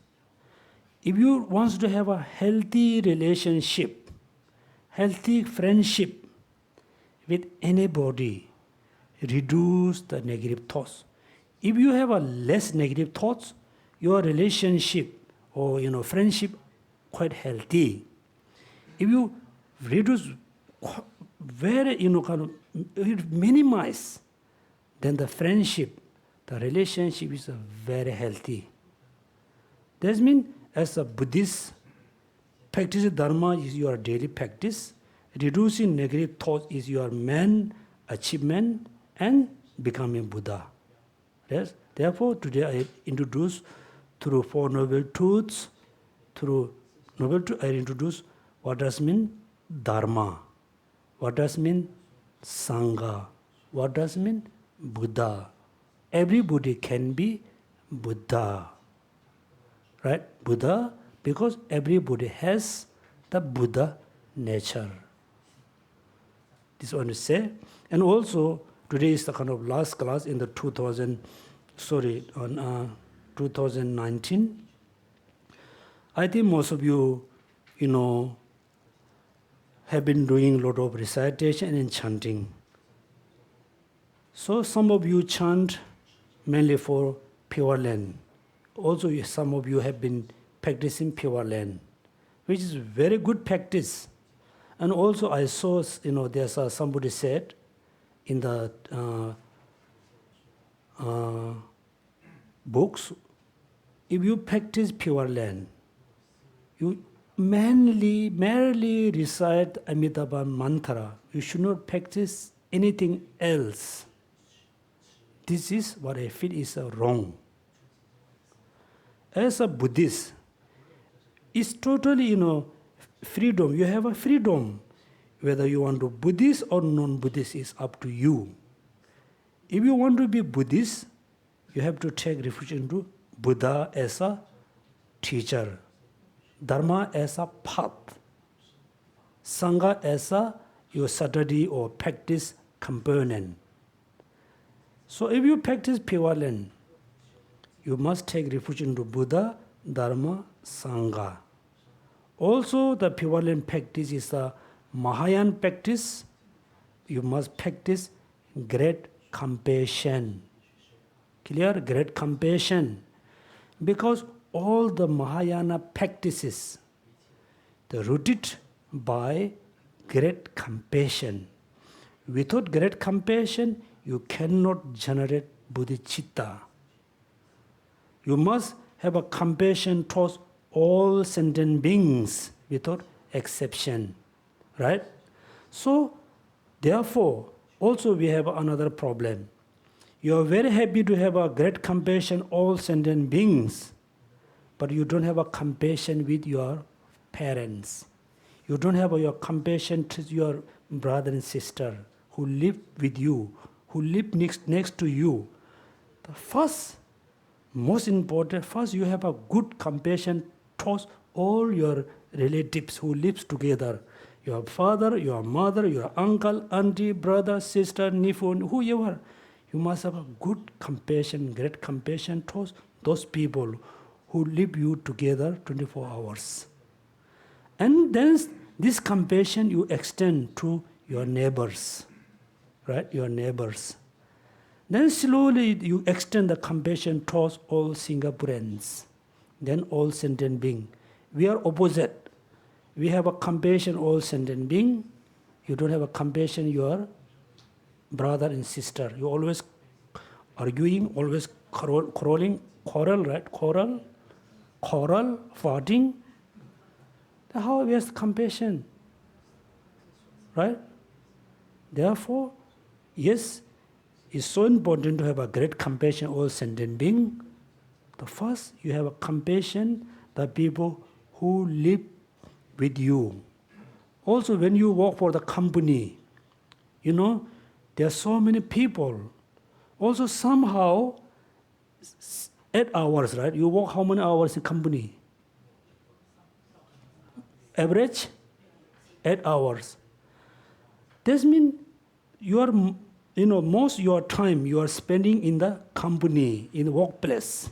Speaker 1: If you want to have a healthy relationship, healthy friendship with anybody, reduce the negative thoughts. If you have a less negative thoughts, your relationship or friendship quite healthy. If you reduce very minimize, then the friendship, the relationship is very healthy. That means as a Buddhist, practicing Dharma is your daily practice. Reducing negative thoughts is your main achievement and becoming Buddha. Yes? Therefore, today I introduce through Four Noble Truths, through Noble Truth, I introduce what does mean Dharma, what does mean Sangha, what does mean Buddha. Everybody can be Buddha. Right? Buddha, because everybody has the Buddha nature. This one to say. And also, today is the kind of last class in the 2019. I think most of you, have been doing a lot of recitation and chanting. So some of you chant mainly for Pure Land. Also, some of you have been practicing Pure Land, which is very good practice. And also I saw, there's somebody said in the books, if you practice Pure Land, you merely recite Amitabha mantra. You should not practice anything else. This is what I feel is wrong. As a Buddhist, it's totally, freedom. You have a freedom. Whether you want to Buddhist or non-Buddhist is up to you. If you want to be Buddhist, you have to take refuge into Buddha as a teacher, Dharma as a path, Sangha as your study or practice component. So if you practice Pure Land, you must take refuge into Buddha, Dharma, Sangha. Also, the Pure Land practice is a Mahayana practice. you must practice great compassion. Clear? Great compassion. Because all the Mahayana practices, they're rooted by great compassion. Without great compassion, you cannot generate bodhicitta. You must have a compassion towards all sentient beings without exception. Right? So, therefore, also we have another problem. You are very happy to have a great compassion all sentient beings, but you don't have a compassion with your parents. You don't have your compassion to your brother and sister who live with you, who live next to you. The first, most important, first you have a good compassion towards all your relatives who live together. Your father, your mother, your uncle, auntie, brother, sister, nephew, whoever. You must have a good compassion, great compassion towards those people who live you together 24 hours. And then this compassion you extend to your neighbors, right? Your neighbors. Then slowly you extend the compassion towards all Singaporeans, then all sentient beings. We are opposite. We have a compassion all sentient beings. You don't have a compassion your brother and sister. You always arguing, always quarreling, right? Quarrel, fighting. How we have compassion, right? Therefore, yes, it's so important to have a great compassion all sentient being. The first, you have a compassion the people who live with you. Also, when you work for the company, there are so many people. Also, somehow, 8 hours, right? You work how many hours in company? Average 8 hours. This means you are, most your time you are spending in the company, in the workplace.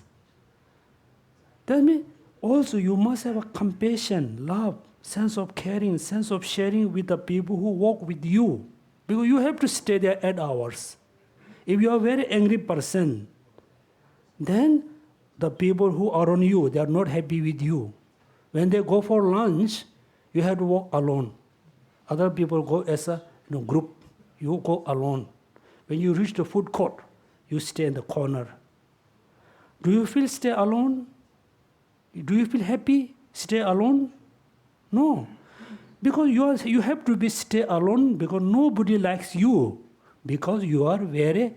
Speaker 1: That means also you must have a compassion, love, sense of caring, sense of sharing with the people who work with you. Because you have to stay there 8 hours. If you are a very angry person, then the people who are on you, they are not happy with you. When they go for lunch, you have to walk alone. Other people go as a group. You go alone. When you reach the food court, you stay in the corner. Do you feel stay alone? Do you feel happy? Stay alone? No. Because you have to be stay alone because nobody likes you. Because you are very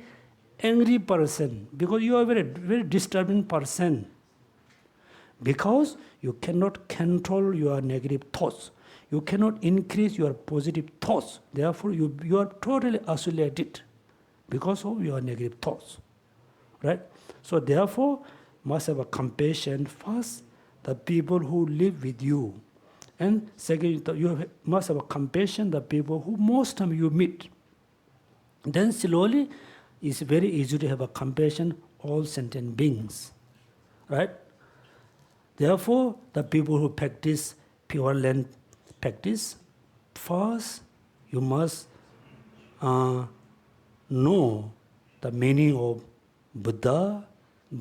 Speaker 1: angry person. Because you are very, very disturbing person. Because you cannot control your negative thoughts. You cannot increase your positive thoughts. Therefore, you are totally isolated because of your negative thoughts. Right? So therefore, must have a compassion first, the people who live with you. And second, you must have a compassion, the people who most time you meet. Then slowly, it's very easy to have a compassion all sentient beings. Right? Therefore, the people who practice Pure Land practice, first you must know the meaning of Buddha,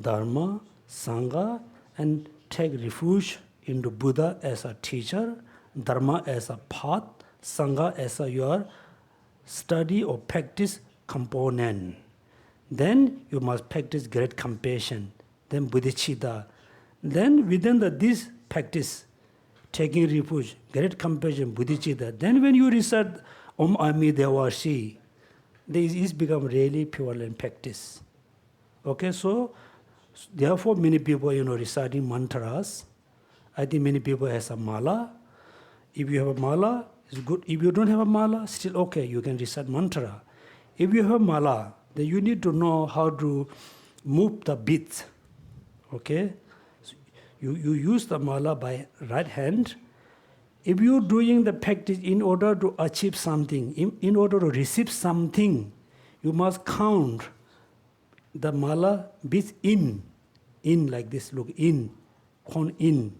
Speaker 1: Dharma, Sangha, and take refuge into Buddha as a teacher, Dharma as a path, Sangha as your study or practice component. Then you must practice great compassion, then bodhicitta. Then within this practice, taking refuge, great compassion, bodhicitta. Then when you recite Om Ami Devashi, this is become really pure land practice. Okay, so therefore many people, reciting mantras. I think many people has a mala. If you have a mala, it's good. If you don't have a mala, still okay, you can recite mantra. If you have a mala, then you need to know how to move the beads. Okay? So you use the mala by right hand. If you're doing the practice in order to achieve something, in order to receive something, you must count the mala beads in like this, look, count in.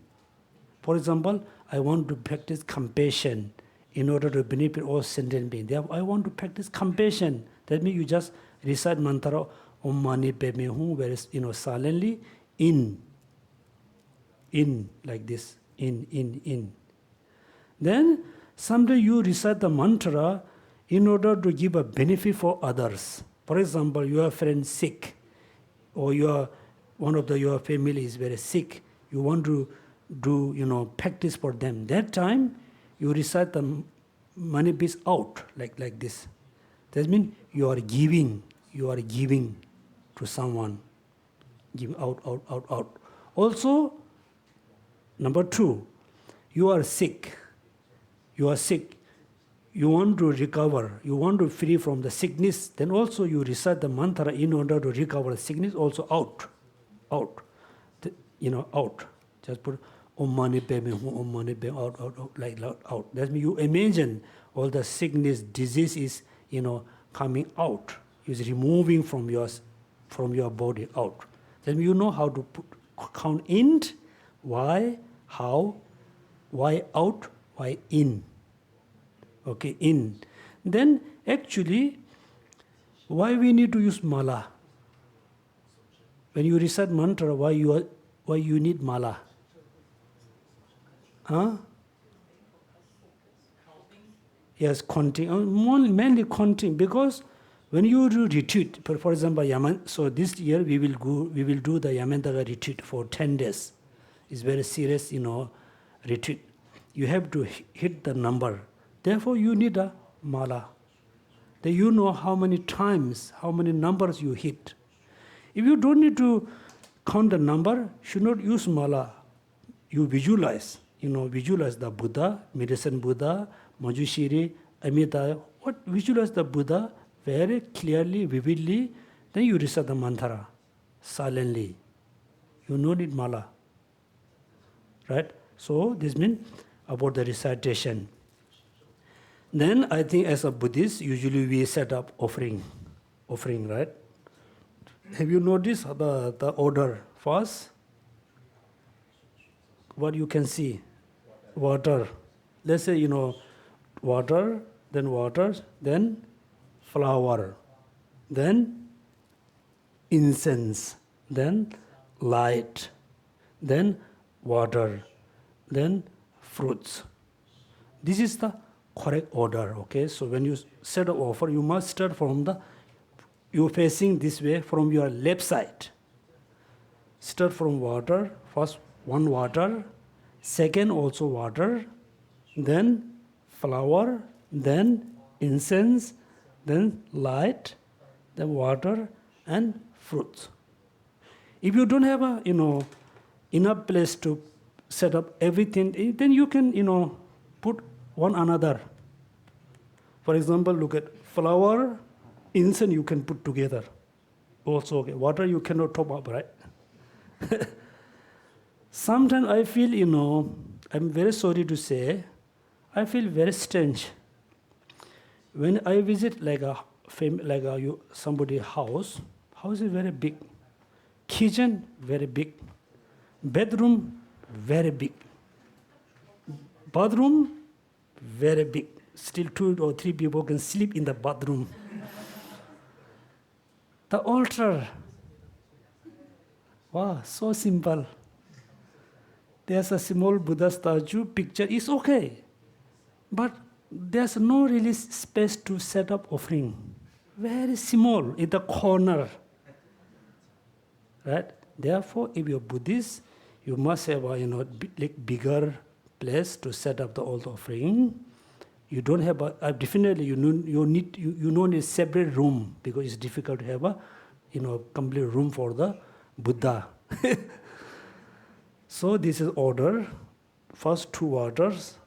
Speaker 1: For example, I want to practice compassion. in order to benefit all sentient beings. Therefore, I want to practice compassion. That means you just recite mantra Om Mani Padme Hum, whereas silently in like this, in. Then someday you recite the mantra in order to give a benefit for others. For example, your friend sick, or one of your family is very sick. You want to do practice for them. That time you recite the money piece out like this. That means you are giving to someone. Give out. Also, number 2, you are sick. You want to recover. You want to free from the sickness. Then also you recite the mantra in order to recover the sickness. Also out. Out. Just put Om Mani Padme Hum, Om Mani Padme out, like out. That means you imagine all the sickness, disease is coming out. Is removing from your body out. That means you know how to count in, why, how, why out, why in. Okay, in. Then actually, why we need to use mala? When you recite mantra, why you need mala? Huh? Yes, counting. Mainly counting, because when you do retreat, for example, so this year we will do the Yamantaka retreat for 10 days. It's very serious, retreat. You have to hit the number. Therefore, you need a mala. Then you know how many times, how many numbers you hit. If you don't need to count the number, should not use mala. You visualize. Visualize the Buddha, medicine Buddha, Manjushri, Amita. Visualize the Buddha very clearly, vividly. Then you recite the mantra silently. You no need mala. Right? So this means about the recitation. Then I think as a Buddhist, usually we set up offering, right? Have you noticed the order? First, what you can see? Water. Let's say, water, then flower, then incense, then light, then water, then fruits. This is the correct order, okay? So when you set up offer, you must start from you're facing this way from your left side. Start from water, first one water, second also water, then flower, then incense, then light, then water, and fruits. If you don't have enough place to set up everything, then you can, put one another. For example, look at flower, incense you can put together. Also, okay, water you cannot top up, right? Sometimes I feel, I'm very sorry to say, I feel very strange. When I visit somebody's house is very big. Kitchen, very big. Bedroom, very big. Bathroom, very big. Still 2 or 3 people can sleep in the bathroom. The altar, wow, so simple. There's a small Buddha statue, picture is okay. But there's no really space to set up offering. Very small, in the corner. Right? Therefore, if you're Buddhist, you must have a bigger place to set up the altar offering. You don't have definitely you don't need a separate room, because it's difficult to have a complete room for the Buddha. So this is order. First 2 waters.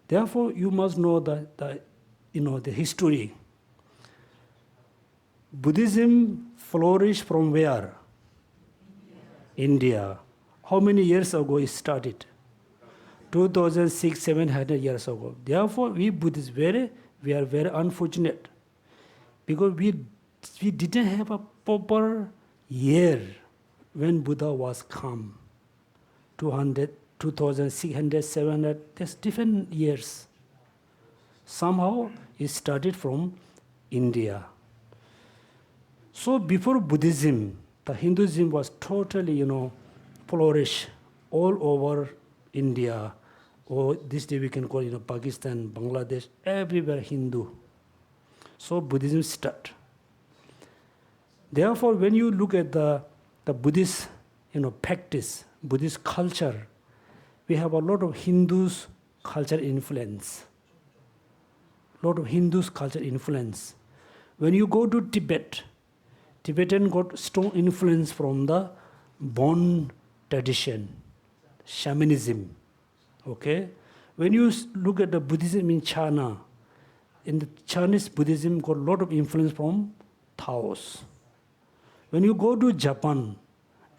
Speaker 1: Therefore, you must know the history. Buddhism flourished from where? India. How many years ago it started? 2,600-700 years ago. Therefore, we Buddhists we are very unfortunate, because we didn't have a proper year when Buddha was come. 2,600, 700, there's different years. Somehow it started from India. So before Buddhism, the Hinduism was totally, flourished all over India, or this day we can call, Pakistan, Bangladesh, everywhere Hindu. So Buddhism started. Therefore, when you look at the Buddhist, practice, Buddhist culture, we have a lot of Hindus culture influence. Lot of Hindus culture influence. When you go to Tibet, Tibetan got strong influence from the Bon tradition, shamanism. Okay? When you look at the Buddhism in China, in the Chinese Buddhism got a lot of influence from Taoist. When you go to Japan,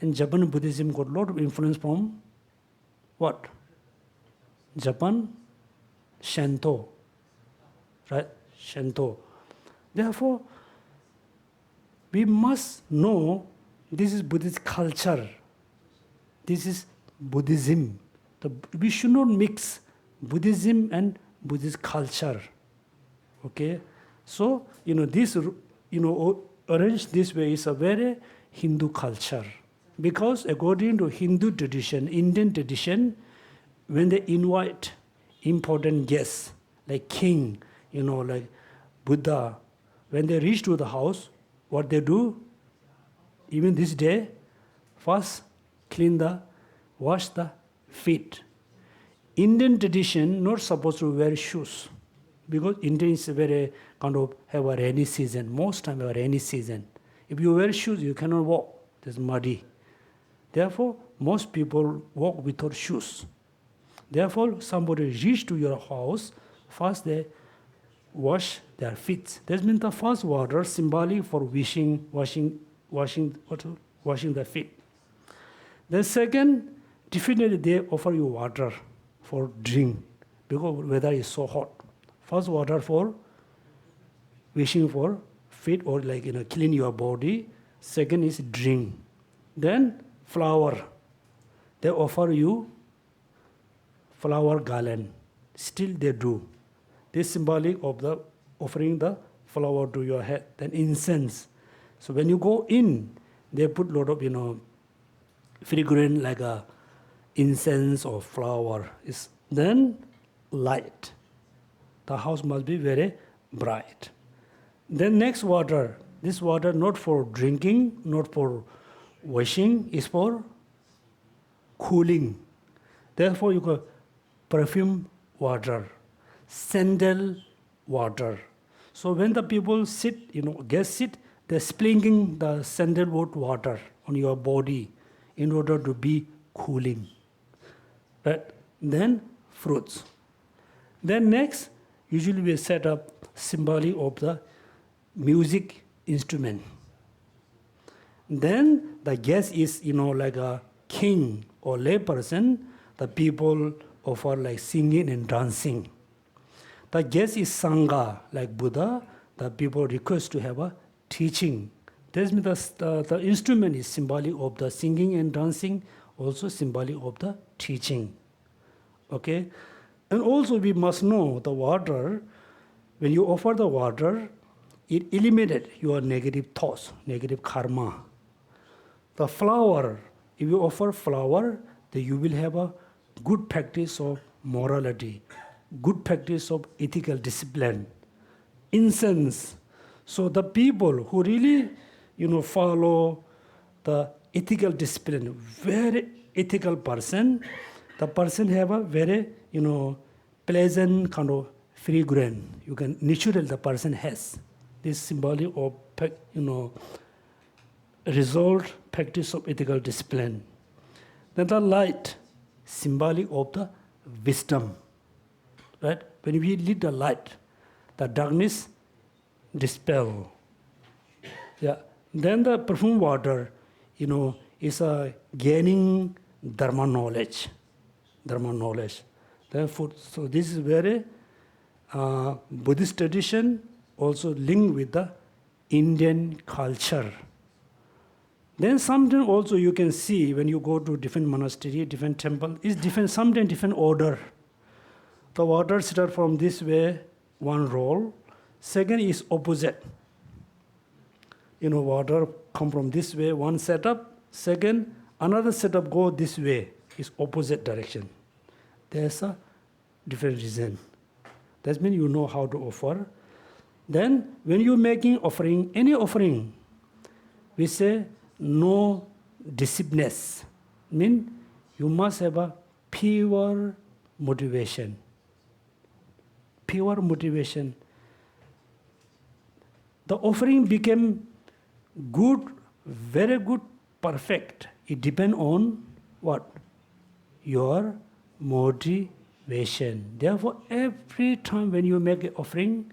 Speaker 1: in Japan Buddhism got a lot of influence from what? Japan, Shinto, right? Shinto. Therefore, we must know this is Buddhist culture. This is Buddhism. We should not mix Buddhism and Buddhist culture. Okay? So, this, arranged this way is a very Hindu culture. Because according to Hindu tradition, Indian tradition, when they invite important guests, like king, like Buddha, when they reach to the house, what they do, even this day, first wash the feet. Indian tradition not supposed to wear shoes, because Indians very kind of have a rainy season. Most time have a rainy season. If you wear shoes, you cannot walk. It's muddy. Therefore, most people walk without shoes. Therefore, somebody reach to your house, first they wash their feet. That means the first water symbolic for washing the feet. Then second, definitely they offer you water for drink, because weather is so hot. First water for washing for feet or clean your body. Second is drink. Then flower. They offer you flower garland. Still they do. This is symbolic of the offering the flower to your head. Then incense. So when you go in, they put a lot of fragrant like a incense or flower. Then light. The house must be very bright. Then next water. This water not for drinking, not for washing, is for cooling. Therefore you got perfume water, sandal water. So when the people sit, guests sit, they're sprinkling the sandalwood water on your body in order to be cooling. Right? Then fruits. Then next, usually we set up symbolic of the music instrument. Then the guest is, like a king or lay person. The people offer like singing and dancing. The guest is Sangha, like Buddha. The people request to have a teaching. That means the instrument is symbolic of the singing and dancing, also symbolic of the teaching. Okay? And also we must know the water, when you offer the water, it eliminates your negative thoughts, negative karma. The flower, if you offer flower, then you will have a good practice of morality, good practice of ethical discipline. Incense. So the people who really, follow the ethical discipline, very ethical person, the person have a very, pleasant kind of fragrance. You can natural the person has. This symbolic of, result practice of ethical discipline. Then the light, symbolic of the wisdom. Right? When we lead the light, the darkness dispel. Yeah. Then the perfume water, is gaining Dharma knowledge. Dharma knowledge. Therefore, so this is very Buddhist tradition, also linked with the Indian culture. Then sometimes also you can see when you go to different monastery, different temple, is different, sometimes different order. The water start from this way, one role. Second is opposite. Water come from this way, one setup. Second, another setup go this way, is opposite direction. There's a different reason. That means you know how to offer. Then, when you're making offering, any offering, we say no deceiveness. Means you must have a pure motivation. Pure motivation. The offering became good, very good, perfect. It depends on what? Your motivation. Therefore, every time when you make an offering,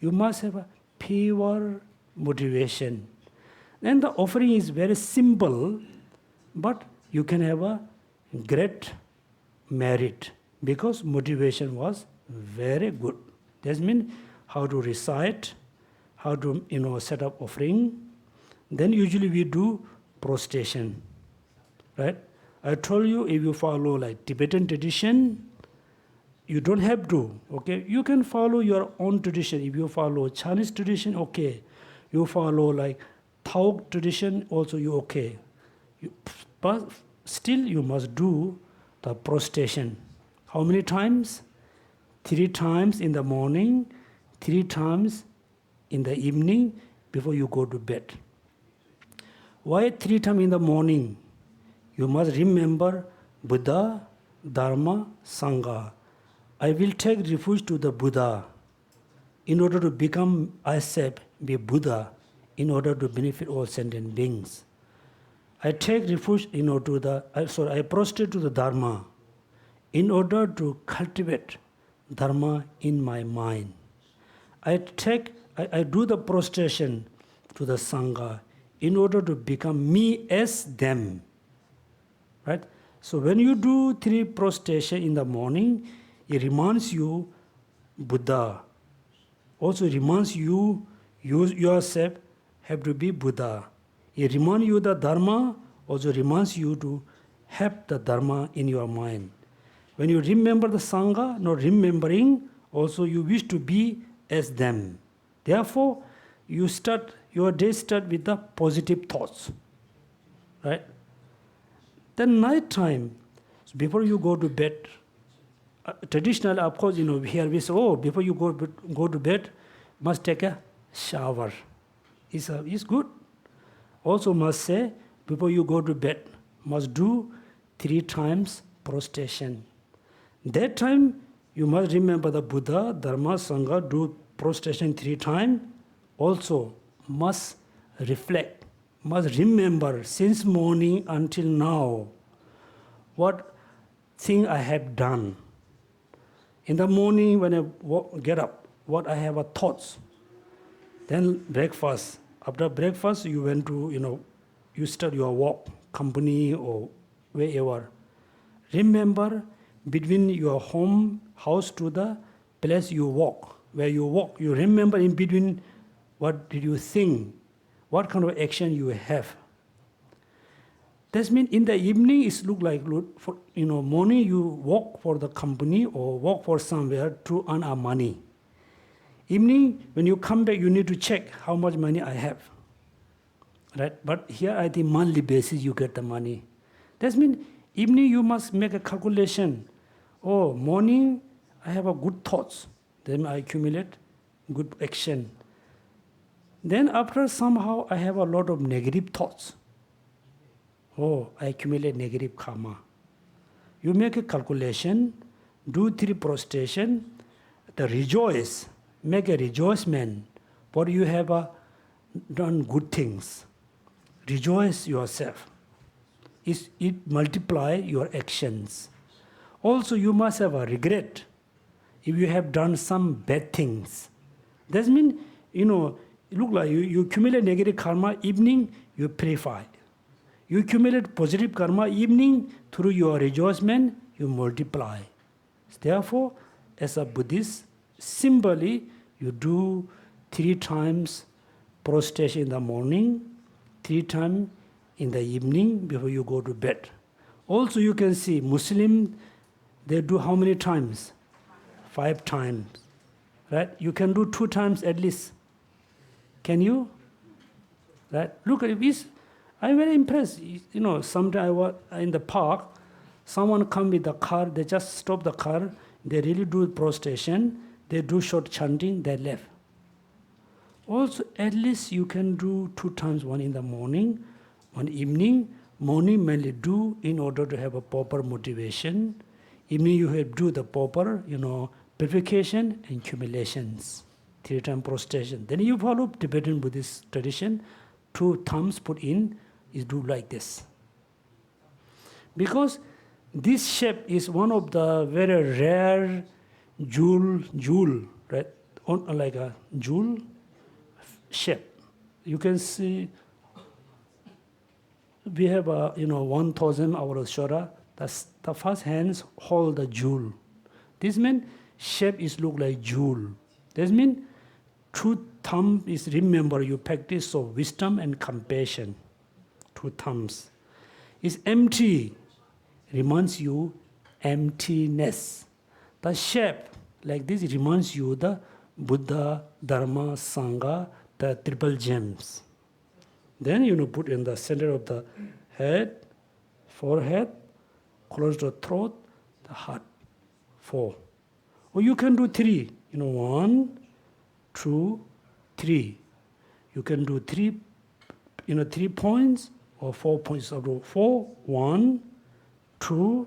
Speaker 1: you must have a pure motivation. Then the offering is very simple, but you can have a great merit because motivation was very good. That means how to recite, how to set up offering. Then usually we do prostration, right? I told you if you follow like Tibetan tradition, you don't have to, okay? You can follow your own tradition. If you follow Chinese tradition, okay. You follow like Taoist tradition, also you okay. But still you must do the prostration. How many times? 3 times in the morning, 3 times in the evening before you go to bed. Why 3 times in the morning? You must remember Buddha, Dharma, Sangha. I will take refuge to the Buddha in order to become myself, be Buddha, in order to benefit all sentient beings. I take refuge I prostrate to the Dharma in order to cultivate Dharma in my mind. I do the prostration to the Sangha in order to become me as them. Right? So when you do 3 prostration in the morning, it reminds you Buddha. Also reminds you yourself have to be Buddha. It reminds you the Dharma, also reminds you to have the Dharma in your mind. When you remember the Sangha, not remembering, also you wish to be as them. Therefore, your day start with the positive thoughts. Right? Then night time, before you go to bed, traditionally, of course, here we say, before you go to bed, must take a shower. It's good. Also must say, before you go to bed, must do 3 times prostration. That time, you must remember the Buddha, Dharma, Sangha, do prostration 3 times. Also, must reflect, must remember since morning until now, what thing I have done. In the morning when I get up, what I have are thoughts. Then breakfast. After breakfast, you went to, you start your walk, company or wherever. Remember, between your house to the place you walk, where you walk, you remember in between what did you think, what kind of action you have. That means in the evening, it look like, morning you walk for the company or walk for somewhere to earn our money. Evening, when you come back, you need to check how much money I have. Right? But here, I think monthly basis, you get the money. That means evening, you must make a calculation. Morning, I have a good thoughts. Then I accumulate good action. Then after somehow, I have a lot of negative thoughts. I accumulate negative karma. You make a calculation, do 3 prostration, rejoice, make a rejoicement, for you have done good things. Rejoice yourself. It multiply your actions. Also, you must have a regret if you have done some bad things. That means, it look like you accumulate negative karma, evening, you purify. You accumulate positive karma, evening, through your rejoicement, you multiply. Therefore, as a Buddhist, simply you do 3 times prostration in the morning, 3 times in the evening before you go to bed. Also, you can see Muslim, they do how many times? 5 times. right? You can do 2 times at least. Can you? Right? Look at this. I'm very impressed. You know, sometime I was in the park, someone come with the car, they just stop the car, they really do prostration, they do short chanting, they left. Also, at least you can do 2 times, one in the morning, one evening. Morning mainly do in order to have a proper motivation. Evening you have do the proper, purification and accumulations. 3 times prostration. Then you follow Tibetan Buddhist tradition, 2 thumbs put in, is do like this. Because this shape is one of the very rare jewel, right? Like a jewel shape. You can see we have 1,000 our Shora. The first hands hold the jewel. This means shape is look like jewel. This means 2 thumbs is remember you practice of wisdom and compassion. 2 thumbs. Is empty, reminds you emptiness. The shape like this reminds you the Buddha, Dharma, Sangha, the triple gems. Then put in the center of the head, forehead, close the throat, the heart. 4. Or you can do 3. 1, 2, 3. You can do 3, 3 points or 4 points. 4, 1, 2,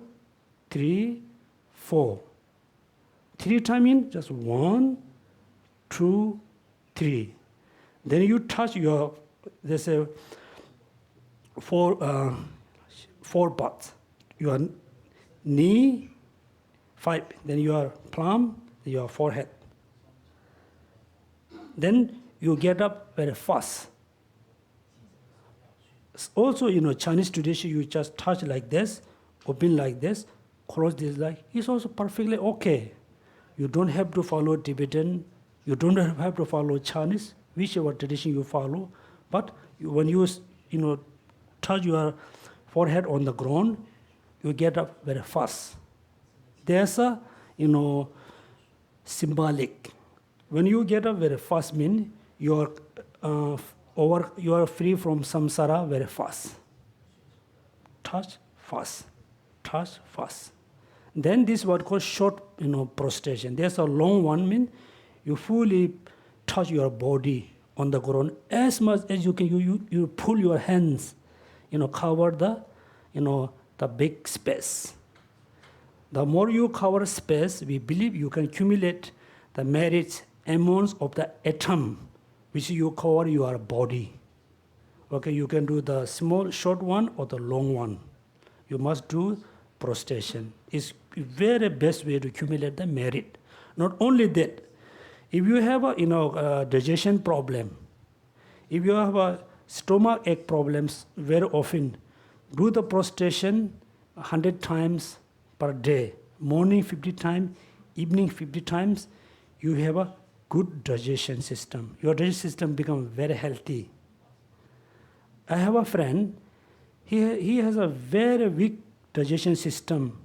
Speaker 1: 3, 4. 3 times in just 1, 2, 3. Then you touch your, there's a 4 parts. Your knee, 5. Then your palm, your forehead. Then you get up very fast. Also, Chinese tradition, you just touch like this, open like this, close this like, it's also perfectly okay. You don't have to follow Tibetan, you don't have to follow Chinese, whichever tradition you follow. But when you touch your forehead on the ground, you get up very fast. There's a, symbolic. When you get up very fast, mean you are free from samsara very fast. Touch fast, touch fast. Then this is what called short, prostration. There's a long one, mean you fully touch your body on the ground as much as you can. You pull your hands, cover the, the big space. The more you cover space, we believe you can accumulate the merits, amounts of the atom, which you cover your body. Okay, you can do the small, short one or the long one. You must do prostration. It's very best way to accumulate the merit. Not only that, if you have a digestion problem, if you have a stomach ache problems very often, do the prostration 100 times per day. Morning 50 times, evening 50 times, you have a good digestion system. Your digestion system becomes very healthy. I have a friend, he has a very weak digestion system.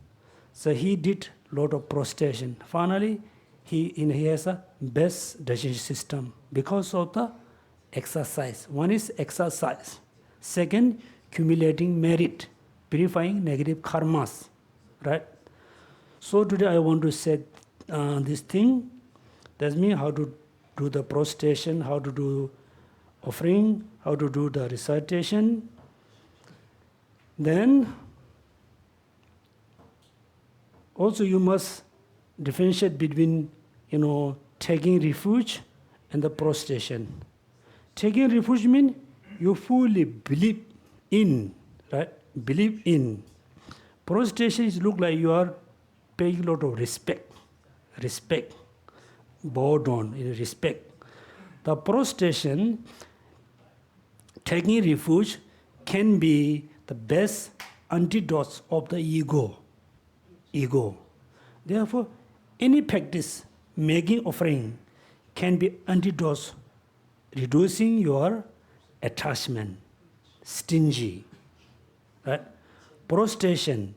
Speaker 1: So he did a lot of prostration. Finally, he has a best digestion system because of the exercise. One is exercise. Second, accumulating merit, purifying negative karmas, right? So today I want to say this thing. That's mean how to do the prostration, how to do offering, how to do the recitation. Then also you must differentiate between, taking refuge and the prostration. Taking refuge means you fully believe in, right? Believe in. Prostration is look like you are paying a lot of respect, bow down in respect. The prostration, taking refuge, can be the best antidote of the ego. Therefore, any practice, making offering, can be antidote, reducing your attachment, stingy. Right? Prostration,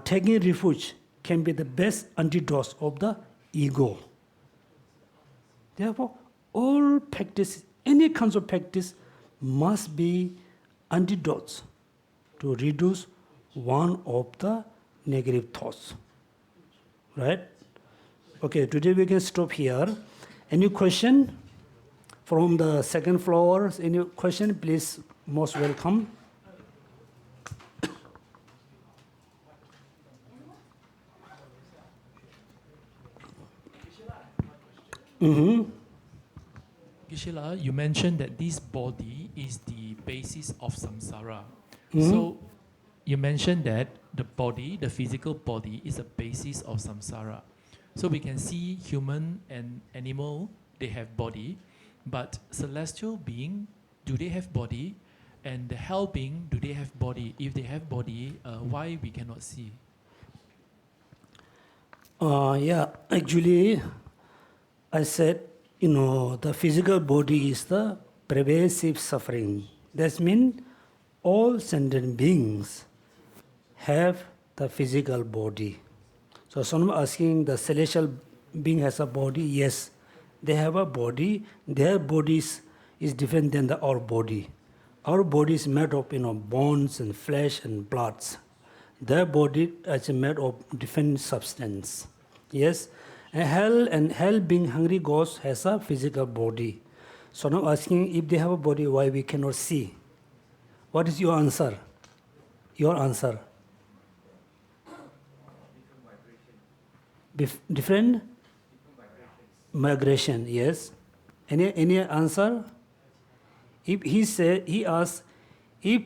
Speaker 1: taking refuge, can be the best antidote of the ego. Therefore, all practice, any kinds of practice, must be antidotes to reduce one of the negative thoughts. Right? Okay, today we can stop here. Any question from the second floor? Any question? Please, most welcome. Mm-hmm.
Speaker 2: Geshe, you mentioned that this body is the basis of samsara.
Speaker 1: Mm-hmm.
Speaker 2: So you mentioned that the body, the physical body, is a basis of samsara. So we can see human and animal, they have body, but celestial being, do they have body? And the hell being, do they have body? If they have body, why we cannot see?
Speaker 1: Yeah, actually, I said, the physical body is the pervasive suffering. That means all sentient beings have the physical body. So someone asking the celestial being has a body, yes, they have a body. Their bodies is different than our body. Our body is made of bones and flesh and bloods. Their body is made of different substance. Yes, and hell being hungry ghost has a physical body. So now asking if they have a body, why we cannot see? What is your answer? Your answer? Different migration. Yes. Any answer? If he asks, if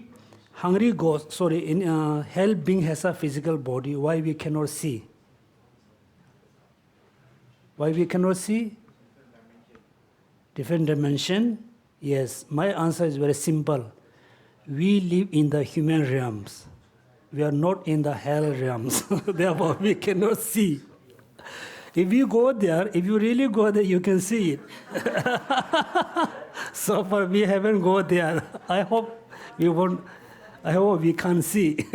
Speaker 1: hungry ghost, in hell being has a physical body, why we cannot see? Why we cannot see? Different dimension? Yes. My answer is very simple. We live in the human realms. We are not in the hell realms. Therefore, we cannot see. If you go there, if you really go there, you can see it. So far, we haven't go there. I hope we won't. I hope we can see.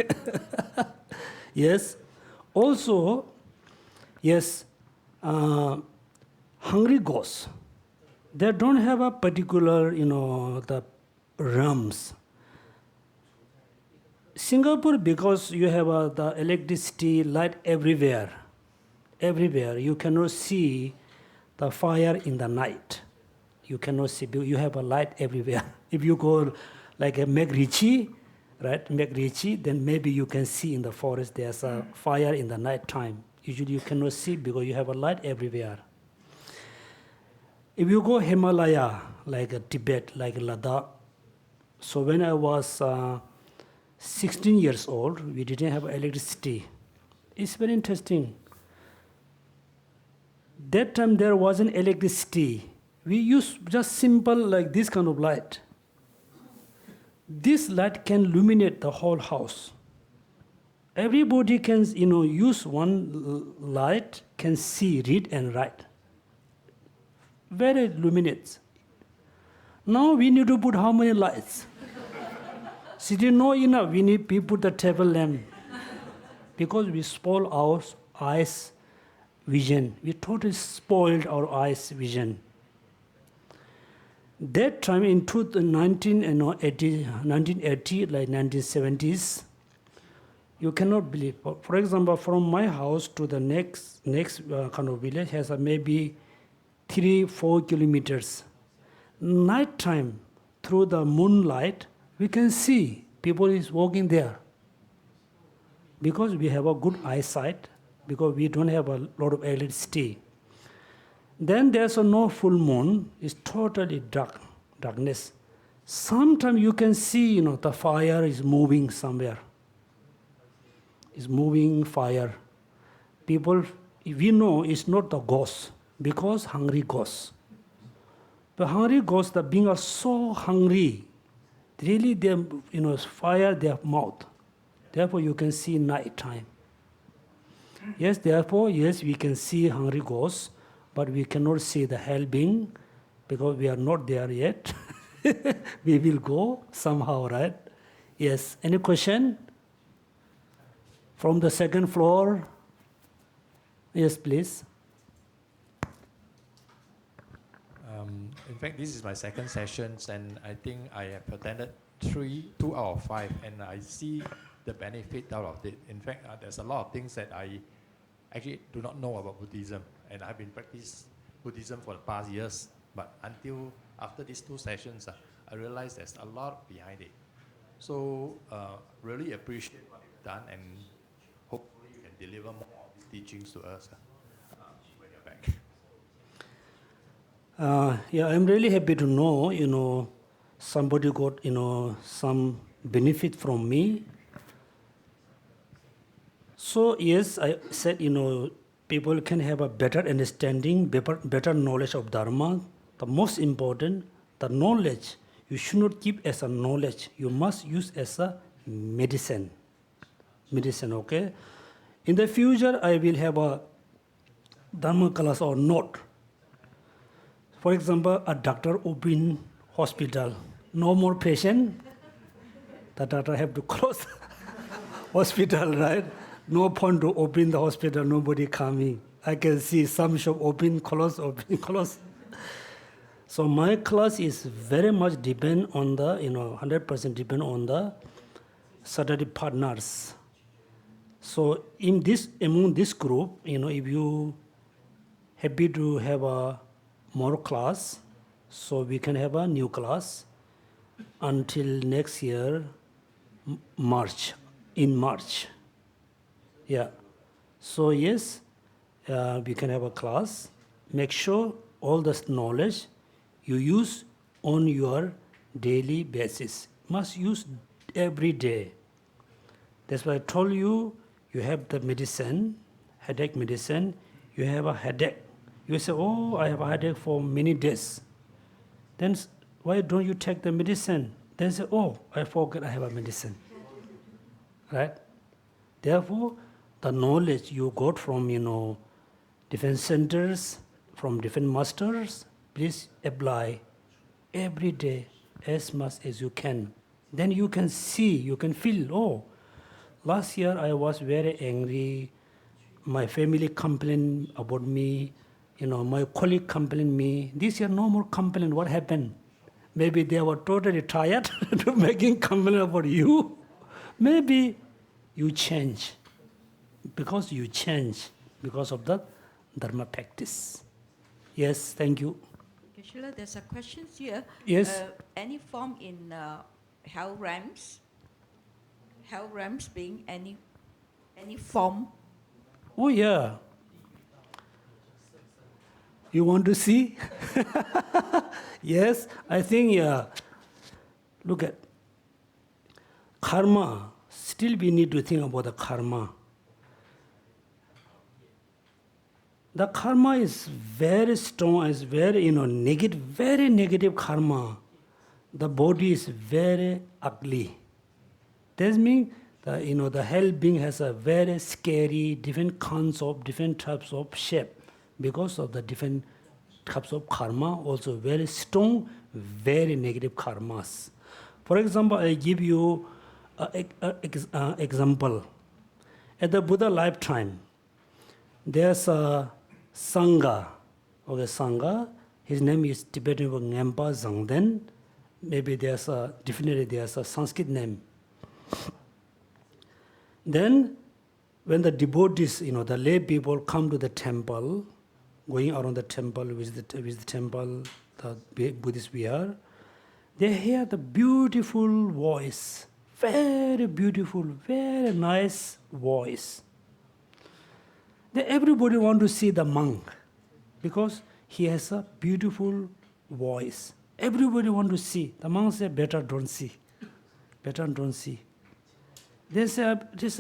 Speaker 1: Yes. Also, yes, hungry ghosts. They don't have a particular, the realms. Singapore, because you have the electricity, light everywhere. Everywhere. You cannot see the fire in the night. You cannot see, you have a light everywhere. If you go like a McRitchie, right, McRitchie, then maybe you can see in the forest there's a fire in the night time. Usually you cannot see because you have a light everywhere. If you go Himalaya, like Tibet, like Ladakh, so when I was 16 years old, we didn't have electricity. It's very interesting. That time there wasn't electricity. We used just simple like this kind of light. This light can illuminate the whole house. Everybody can, use one light, can see, read and write. Very illuminates. Now we need to put how many lights? City no enough, we put the table lamp. Because we spoil our eyes vision. We totally spoiled our eyes vision. That time in 1980, like 1970s, you cannot believe. For example, from my house to the next kind of village has maybe 3-4 kilometers. Night time, through the moonlight, we can see people is walking there. Because we have a good eyesight, because we don't have a lot of electricity. Then there's no full moon, it's totally darkness. Sometimes you can see, the fire is moving somewhere. It's moving fire. People, we know it's not the ghost, because hungry ghosts. The hungry ghosts, the beings are so hungry. Really, they fire their mouth. Therefore, you can see night time. Yes, therefore, yes, we can see hungry ghosts, but we cannot see the hell being because we are not there yet. We will go somehow, right? Yes. Any question? From the second floor? Yes, please.
Speaker 3: In fact, this is my second session, and I think I have attended 2 out of 5, and I see the benefit out of it. In fact, there's a lot of things that I actually do not know about Buddhism, and I've been practicing Buddhism for the past years. But until after these 2 sessions, I realized there's a lot behind it. So really appreciate what you've done, and hopefully you can deliver more of these teachings to us when you're back.
Speaker 1: Yeah, I'm really happy to know, somebody got, some benefit from me. So yes, I said, people can have a better understanding, better knowledge of Dharma. The most important, the knowledge, you should not keep as a knowledge. You must use as a medicine. Medicine, okay? In the future, I will have a Dharma class or not. For example, a doctor open hospital, no more patient. The doctor have to close hospital, right? No point to open the hospital, nobody coming. I can see some shop open, close, open, close. So my class is very much depend on the, 100% depend on the Saturday partners. So among this group, if you happy to have a more class, so we can have a new class until next year, in March. Yeah. So yes, we can have a class. Make sure all this knowledge you use on your daily basis. Must use every day. That's why I told you, you have the medicine, headache medicine, you have a headache. You say, oh, I have a headache for many days. Then why don't you take the medicine? Then say, oh, I forgot I have a medicine. Right? Therefore, the knowledge you got from, different centers, from different masters, please apply every day as much as you can. Then you can see, you can feel, oh, last year I was very angry. My family complained about me. My colleague complained me. This year no more complaint. What happened? Maybe they were totally tired to making complaint about you. Maybe you change. Because you change, because of the Dharma practice. Yes, thank you.
Speaker 4: Geshe, there's a question here.
Speaker 1: Yes.
Speaker 4: Any form in hell realms? Hell realms being any form?
Speaker 1: Oh yeah. You want to see? Yes, I think, yeah. Look at karma. Still we need to think about the karma. The karma is very strong, is very, very negative karma. The body is very ugly. That means, the hell being has a very scary, different kinds of, different types of shape. Because of the different types of karma, also very strong, very negative karmas. For example, I give you an example. At the Buddha lifetime, there's a Sangha. Okay, Sangha. His name is Tibetan Ngempa Zangden. Maybe definitely there's a Sanskrit name. Then, when the devotees, the lay people come to the temple, going around the temple with the temple, the Buddhist vihar, they hear the beautiful voice, very beautiful, very nice voice. Then everybody want to see the monk because he has a beautiful voice. Everybody want to see. The monk say, better don't see. Better don't see. They say,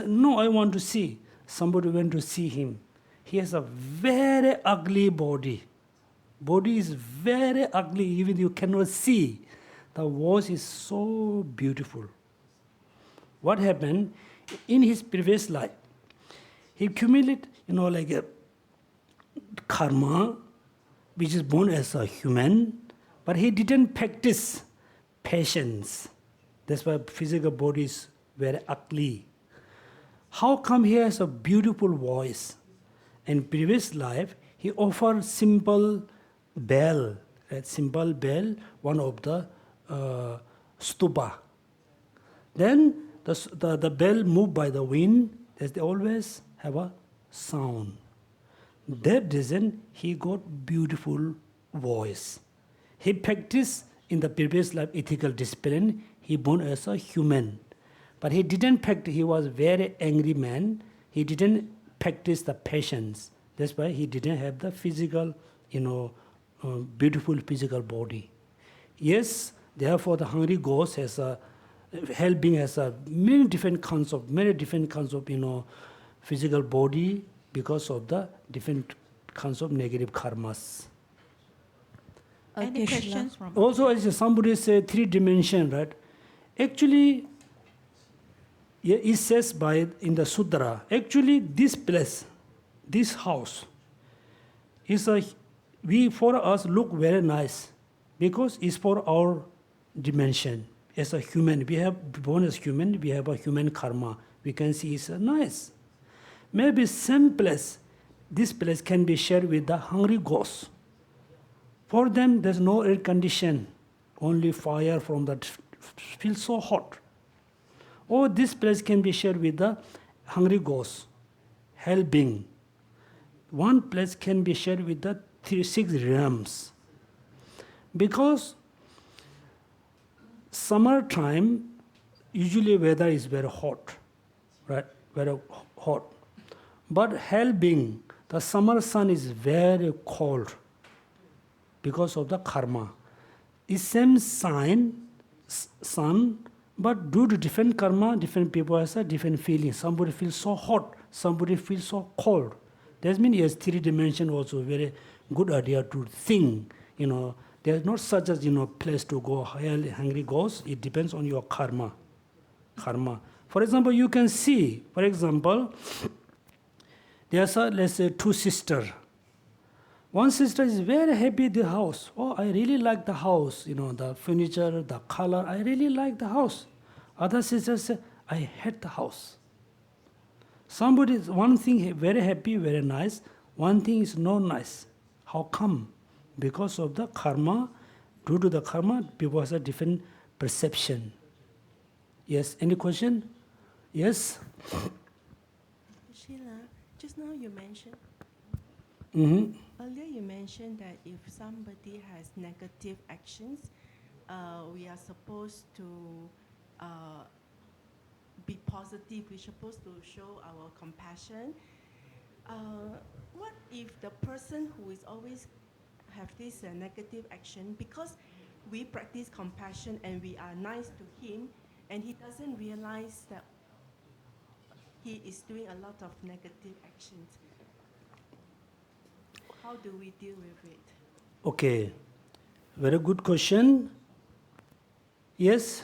Speaker 1: no, I want to see. Somebody went to see him. He has a very ugly body. Body is very ugly, even you cannot see. The voice is so beautiful. What happened? In his previous life, he accumulated, like a karma, which is born as a human, but he didn't practice patience. That's why physical body is very ugly. How come he has a beautiful voice? In previous life, he offered simple bell, a simple bell, one of the stupa. Then the bell moved by the wind, as they always have a sound. That reason he got beautiful voice. He practiced in the previous life ethical discipline. He born as a human, but he didn't practice. He was very angry man. He didn't practice the patience. That's why he didn't have the physical, beautiful physical body. Yes, therefore the hungry ghost has a hell being has a many different kinds of physical body because of the different kinds of negative karmas.
Speaker 4: Any questions from?
Speaker 1: Also, as somebody said, 3 dimension, right? Actually, yeah, it says in the sutra. Actually, this place, this house, is for us look very nice because it's for our dimension. As a human, we have born as human. We have a human karma. We can see it's nice. Maybe same place, this place can be shared with the hungry ghosts. For them, there's no air condition, only fire from that feels so hot. Or this place can be shared with the hungry ghosts, hell being. One place can be shared with the 6 realms. Because summertime, usually weather is very hot, right? Very hot. But hell being, the summer sun is very cold because of the karma. It's same sun, but due to different karma, different people have a different feeling. Somebody feels so hot, somebody feels so cold. That means yes, 3 dimension also very good idea to think. There's not such as place to go hungry ghosts. It depends on your karma. For example, you can see. For example, there's let's say 2 sisters. One sister is very happy with the house. Oh, I really like the house. The furniture, the color. I really like the house. Other sister say, I hate the house. Somebody, one thing very happy, very nice. One thing is not nice. How come? Because of the karma. Due to the karma, people have a different perception. Yes, any question? Yes?
Speaker 5: Sheila, just now you mentioned, earlier you mentioned that if somebody has negative actions, we are supposed to be positive, we're supposed to show our compassion. What if the person who is always have this negative action, because we practice compassion and we are nice to him, and he doesn't realize that he is doing a lot of negative actions? How do we deal with it?
Speaker 1: Okay, very good question. Yes,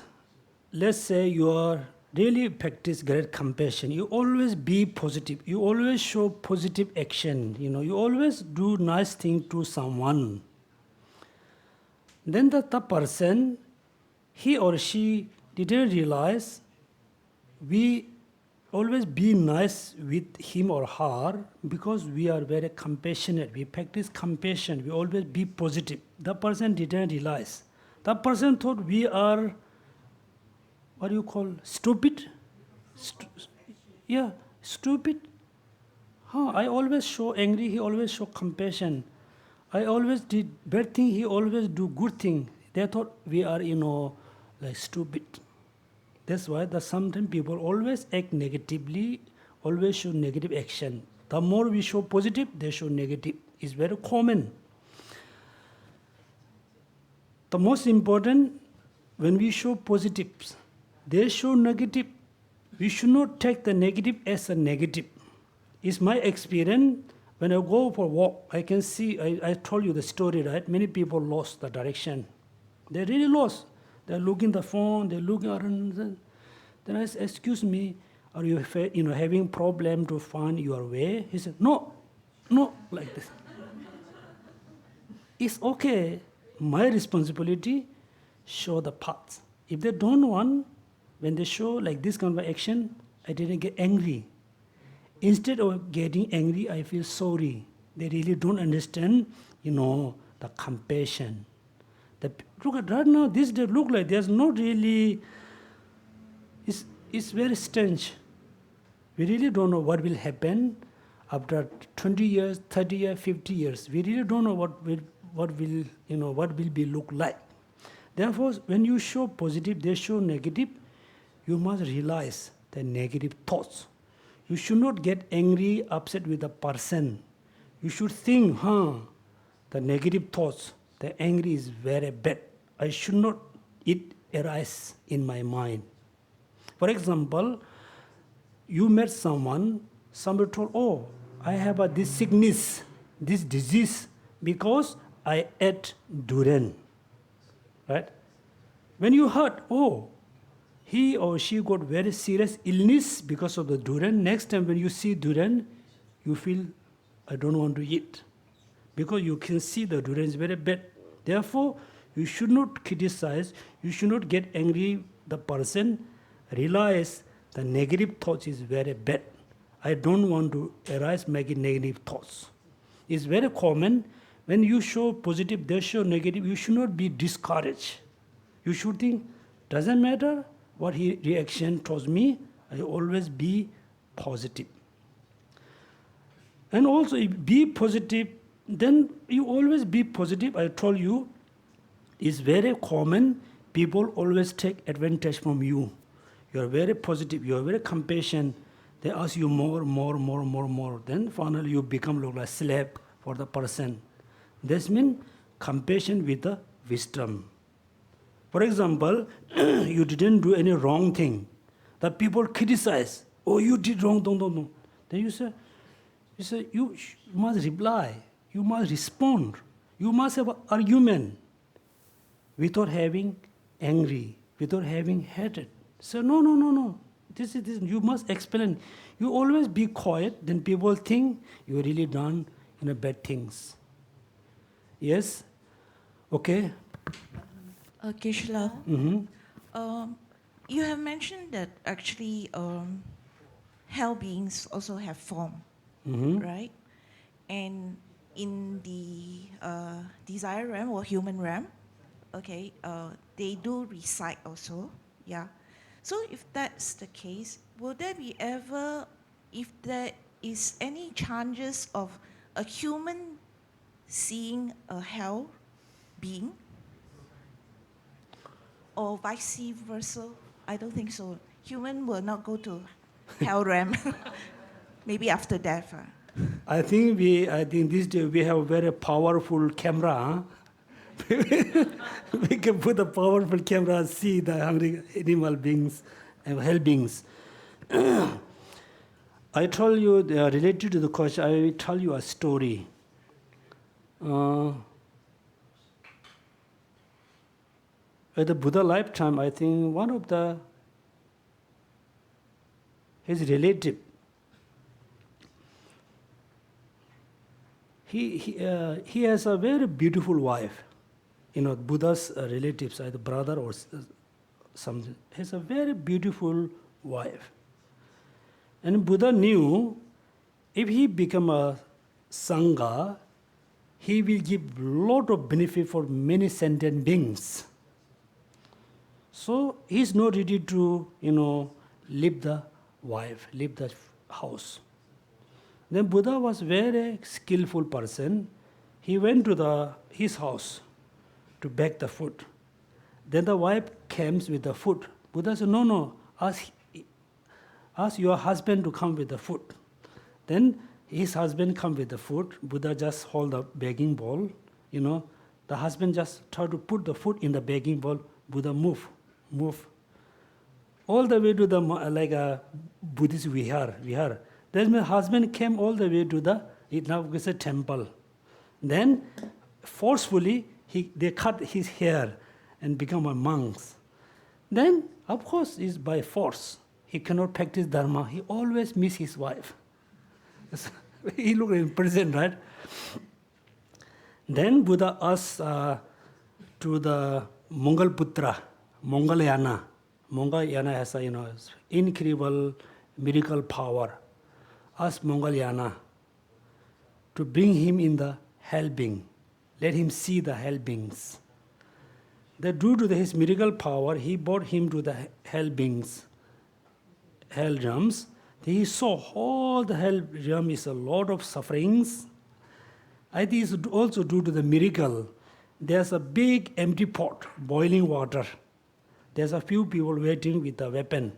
Speaker 1: let's say you are really practice great compassion. You always be positive. You always show positive action. You always do nice thing to someone. Then the person, he or she didn't realize we always be nice with him or her because we are very compassionate. We practice compassion. We always be positive. The person didn't realize. The person thought we are, what do you call, stupid? Stupid. I always show angry, he always show compassion. I always did bad thing, he always do good thing. They thought we are, like stupid. That's why sometimes people always act negatively, always show negative action. The more we show positive, they show negative. It's very common. The most important, when we show positives, they show negative. We should not take the negative as a negative. It's my experience. When I go for a walk, I can see, I told you the story, right? Many people lost the direction. They really lost. They're looking the phone, they're looking around. Then I said, excuse me, are you having problem to find your way? He said, no, like this. It's okay. My responsibility, show the path. If they don't want, when they show like this kind of action, I didn't get angry. Instead of getting angry, I feel sorry. They really don't understand, the compassion. Look at right now, this day look like there's not really, it's very strange. We really don't know what will happen after 20 years, 30 years, 50 years. We really don't know what will be look like. Therefore, when you show positive, they show negative, you must realize the negative thoughts. You should not get angry, upset with the person. You should think, the negative thoughts, the angry is very bad. I should not it arise in my mind. For example, you met someone, somebody told, oh, I have this sickness, this disease, because I ate durian. Right? When you heard, oh, he or she got very serious illness because of the durian, next time when you see durian, you feel, I don't want to eat. Because you can see the durian is very bad. Therefore, you should not criticize, you should not get angry the person, realize the negative thoughts is very bad. I don't want to arise making negative thoughts. It's very common. When you show positive, they show negative, you should not be discouraged. You should think, doesn't matter what reaction towards me, I always be positive. And also, if be positive, then you always be positive. I told you, it's very common. People always take advantage from you. You are very positive, you are very compassionate. They ask you more. Then finally you become like a slave for the person. This means compassion with the wisdom. For example, you didn't do any wrong thing. The people criticize. Oh, you did wrong, don't. Then you say, you must reply. You must respond. You must have an argument without having angry, without having hatred. So no. This. You must explain. You always be quiet, then people think you really done bad things. Yes? Okay?
Speaker 4: Geshe, you have mentioned that actually hell beings also have form, right? And in the desire realm or human realm, okay, they do reside also, yeah. So if that's the case, will there be ever, if there is any chances of a human seeing a hell being? Or vice versa? I don't think so. Human will not go to hell realm, maybe after death.
Speaker 1: I think this day we have a very powerful camera. We can put a powerful camera and see the hungry animal beings and hell beings. I told you, related to the question, I will tell you a story. At the Buddha lifetime, I think one of his relative, he has a very beautiful wife. Buddha's relatives, either brother or something, has a very beautiful wife. And Buddha knew if he become a Sangha, he will give lot of benefit for many sentient beings. So he's not ready to, leave the wife, leave the house. Then Buddha was very skillful person. He went to his house to bake the food. Then the wife comes with the food. Buddha said, no, ask your husband to come with the food. Then his husband come with the food. Buddha just hold the baking bowl. The husband just try to put the food in the baking bowl. Buddha move. All the way to the like a Buddhist vihar. Then my husband came all the way to the Itnavagasa temple. Then forcefully they cut his hair and become a monk. Then, of course, it's by force. He cannot practice Dharma. He always miss his wife. He looked in prison, right? Then Buddha asked to the Mangalputra, Mangalayana. Mangalayana has incredible miracle power. Asked Mangalayana to bring him in the hell being. let him see the hell beings. That due to his miracle power, he brought him to the hell beings, hell realms. He saw all the hell realm is a lot of sufferings. I think it's also due to the miracle. There's a big empty pot, boiling water. There's a few people waiting with a weapon.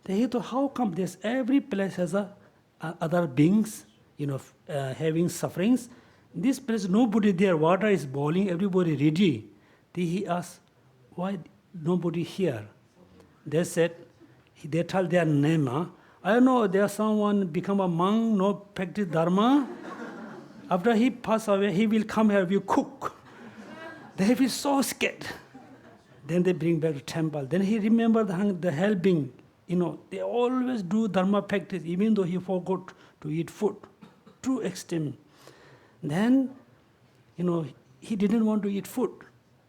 Speaker 1: They thought, how come there's every place has other beings, having sufferings? This place, nobody there. Water is boiling, everybody ready. He asked, why nobody here? They said, they tell their name. I don't know, there's someone become a monk, no practice Dharma. After he pass away, he will come here, will cook. They feel so scared. Then they bring back to temple. Then he remembered the hell being. They always do Dharma practice, even though he forgot to eat food. True extreme. Then, he didn't want to eat food.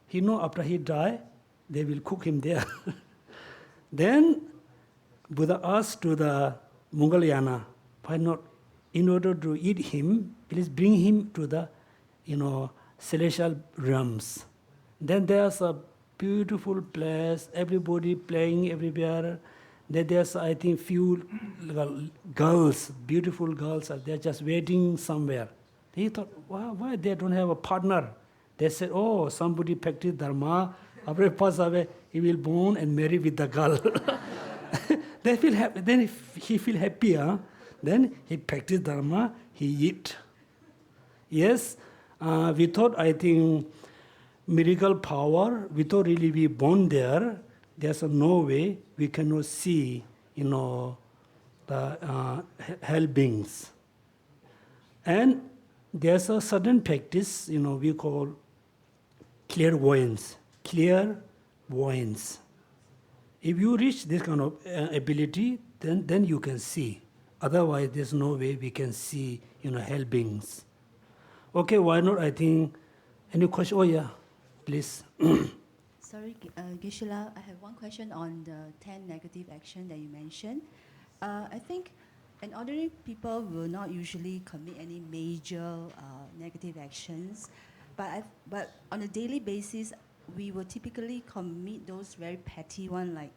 Speaker 1: He know after he die, they will cook him there. Then Buddha asked to the Mongolyana, why not, in order to eat him, please bring him to the, celestial realms. Then there's a beautiful place, everybody playing everywhere. Then there's, I think, few girls, beautiful girls, they're just waiting somewhere. He thought, why they don't have a partner? They said, oh, somebody practice Dharma. After he pass away, he will born and marry with the girl. They feel happy. Then he feel happy. Then he practice Dharma, he eat. Yes, we thought, I think, miracle power, we thought really we born there. There's no way we cannot see, the hell beings. And there's a certain practice, we call clairvoyance. Clairvoyance. If you reach this kind of ability, then you can see. Otherwise, there's no way we can see, hell beings. Okay, why not? I think, any question? Oh yeah, please.
Speaker 6: Sorry, Geshe La, I have one question on the 10 negative action that you mentioned. I think an ordinary people will not usually commit any major negative actions, but on a daily basis, we will typically commit those very petty ones like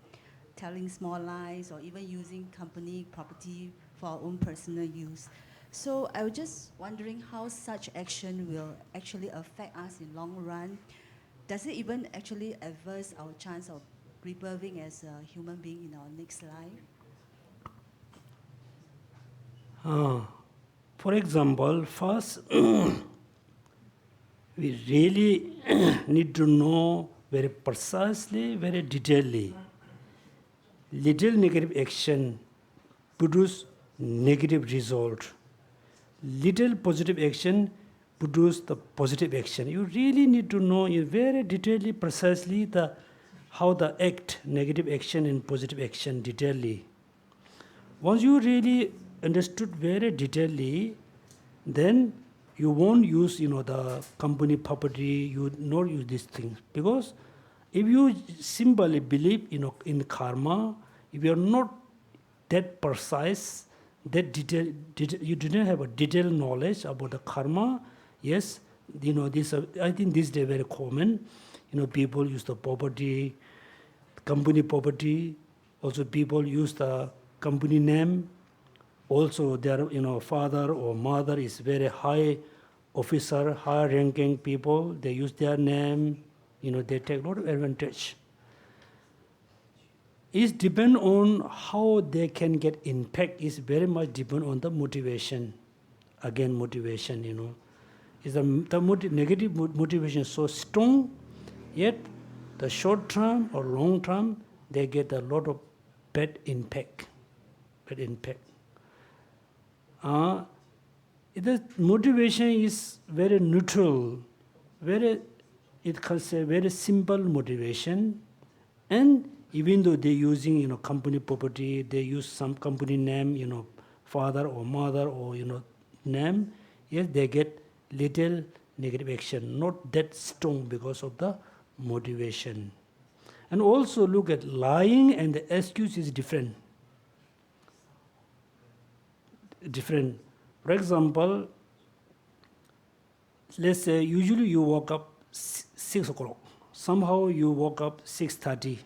Speaker 6: telling small lies or even using company property for our own personal use. So I was just wondering how such action will actually affect us in long run. Does it even actually adverse our chance of rebirthing as a human being in our next life?
Speaker 1: For example, first, we really need to know very precisely, very detailedly. Little negative action produce negative result. Little positive action produce the positive action. You really need to know very detailedly, precisely how the act, negative action and positive action detailedly. Once you really understood very detailedly, then you won't use the company property, you not use these things. Because if you simply believe in karma, if you are not that precise, that detail, you didn't have a detailed knowledge about the karma, yes, this I think this day very common. People use the property, company property. Also, people use the company name. Also, their father or mother is very high officer, high ranking people. They use their name. They take a lot of advantage. It depends on how they can get impact. Is very much depend on the motivation. Again, motivation. Is the negative motivation is so strong, yet the short term or long term they get a lot of bad impact. The motivation is very neutral, it can say very simple motivation, and even though they're using company property, they use some company name, father or mother or name, yes, they get little negative action, not that strong because of the motivation. And also look at lying and the excuse is different. For example, let's say usually you woke up 6 o'clock. Somehow you woke up 6:30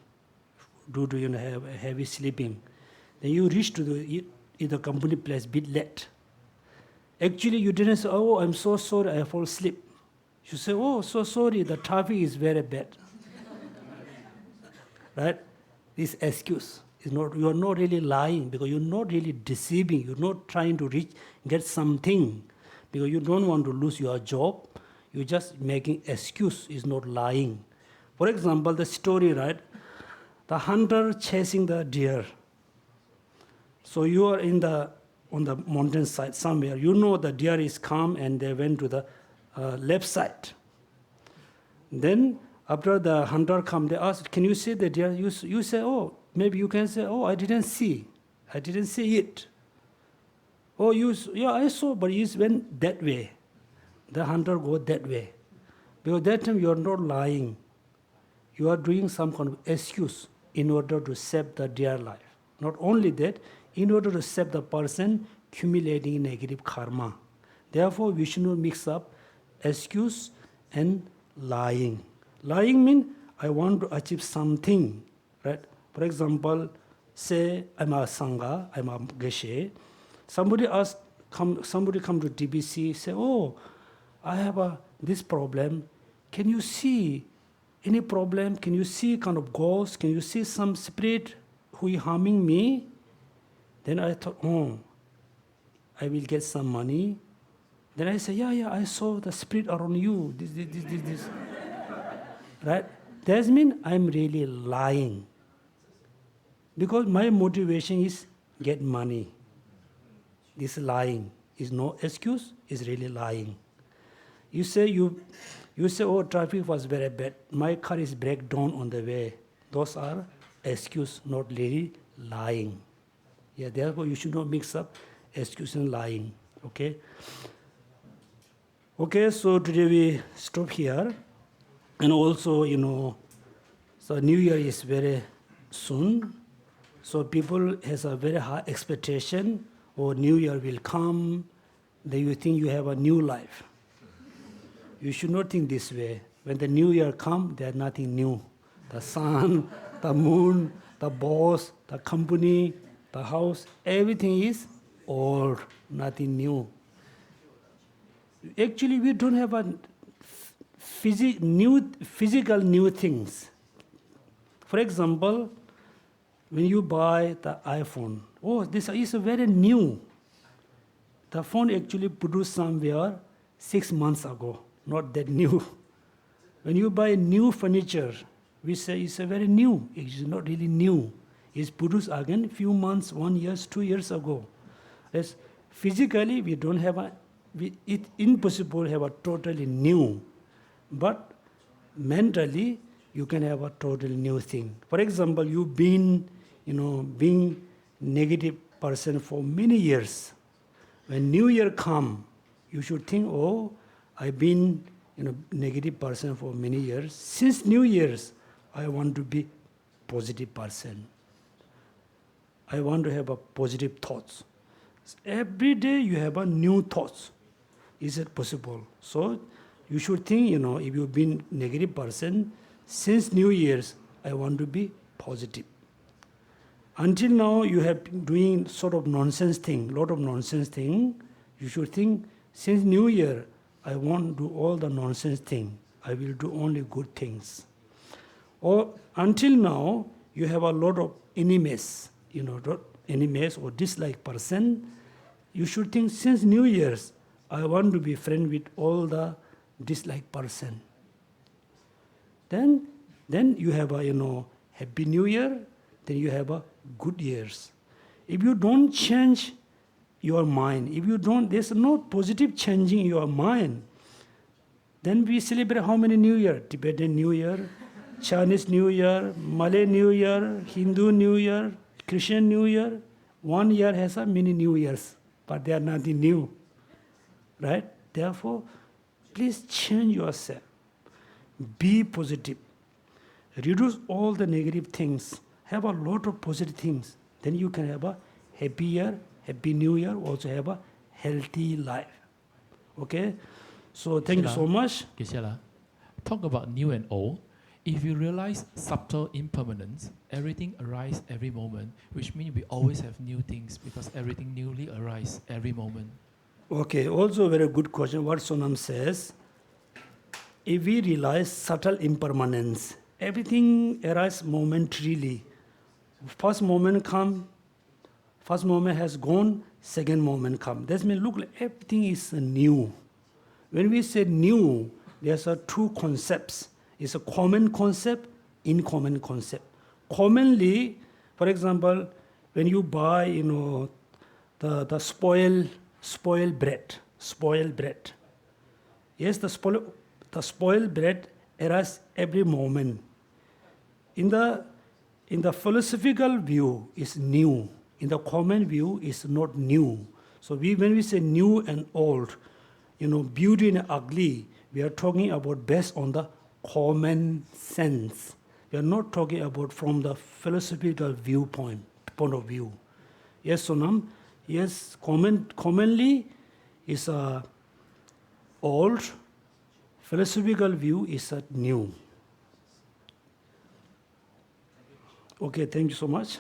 Speaker 1: due to have a heavy sleeping. Then you reach to the company place a bit late. Actually, you didn't say, "Oh, I'm so sorry, I fall asleep." You say, "Oh, so sorry, the traffic is very bad." Right? This excuse is not. You are not really lying because you're not really deceiving. You're not trying to get something because you don't want to lose your job. You're just making excuse. Is not lying. For example, the story, right? The hunter chasing the deer. So you are on the mountain side somewhere. You know the deer is calm and they went to the left side. Then after the hunter come, they ask, "Can you see the deer?" You say, "Oh, maybe you can say, oh, I didn't see it." Oh, yeah, I saw, but it went that way. The hunter go that way. Because that time you are not lying. You are doing some kind of excuse in order to save the deer life. Not only that, in order to save the person accumulating negative karma. Therefore, we should not mix up excuse and lying. Lying means I want to achieve something, right? For example, say I'm a sangha, I'm a geshe. Somebody come to TBC, say, "Oh, I have this problem. Can you see any problem? Can you see kind of ghost? Can you see some spirit who is harming me?" Then I thought, "Oh, I will get some money." Then I say, yeah, I saw the spirit around you. This. Right? That means I'm really lying. Because my motivation is get money. This lying is no excuse, is really lying. You say, "Oh, traffic was very bad. My car is break down on the way." Those are excuse, not really lying. Yeah, therefore you should not mix up excuse and lying. Okay? Okay, so today we stop here. And also, so New Year is very soon. So people has a very high expectation, or New Year will come, then you think you have a new life. You should not think this way. When the New Year comes, there's nothing new. The sun, the moon, the boss, the company, the house, everything is old, nothing new. Actually, we don't have a physical new things. For example, when you buy the iPhone, oh, this is very new. The phone actually produced somewhere 6 months ago, not that new. When you buy new furniture, we say it's a very new. It's not really new. It's produced again a few months, 1 year, 2 years ago. Yes, physically, we don't have it's impossible to have a totally new. But mentally, you can have a totally new thing. For example, you've been, being negative person for many years. When New Year come, you should think, "Oh, I've been, negative person for many years. Since New Year's, I want to be positive person. I want to have a positive thoughts." Every day you have a new thoughts. Is it possible? So you should think, if you've been negative person, since New Year's, I want to be positive. Until now, you have been doing sort of nonsense thing, lot of nonsense thing. You should think, since New Year, I won't do all the nonsense thing. I will do only good things. Or until now, you have a lot of enemies, enemies or dislike person. You should think, since New Year's, I want to be friend with all the dislike person. Then you have a, Happy New Year, then you have a good years. If you don't change your mind, there's no positive changing your mind, then we celebrate how many New Year? Tibetan New Year, Chinese New Year, Malay New Year, Hindu New Year, Christian New Year. 1 year has a many New Years, but they are nothing new. Right? Therefore, please change yourself. Be positive. Reduce all the negative things. Have a lot of positive things. Then you can have a happy year, happy New Year, also have a healthy life. Okay? So thank you so much.
Speaker 2: Geshe, talk about new and old. If you realize subtle impermanence, everything arises every moment, which means we always have new things because everything newly arises every moment.
Speaker 1: Okay, also a very good question. What Sonam says, if we realize subtle impermanence, everything arises momentarily. First moment come, first moment has gone, second moment come. That means look like everything is new. When we say new, there's two concepts. It's a common concept, uncommon concept. Commonly, for example, when you buy, the spoiled bread. Yes, the spoiled bread arises every moment. In the philosophical view, it's new. In the common view, it's not new. So when we say new and old, beauty and ugly, we are talking about based on the common sense. We are not talking about from the philosophical point of view. Yes, Sonam? Yes, commonly is old, philosophical view is new. Okay, thank you so much.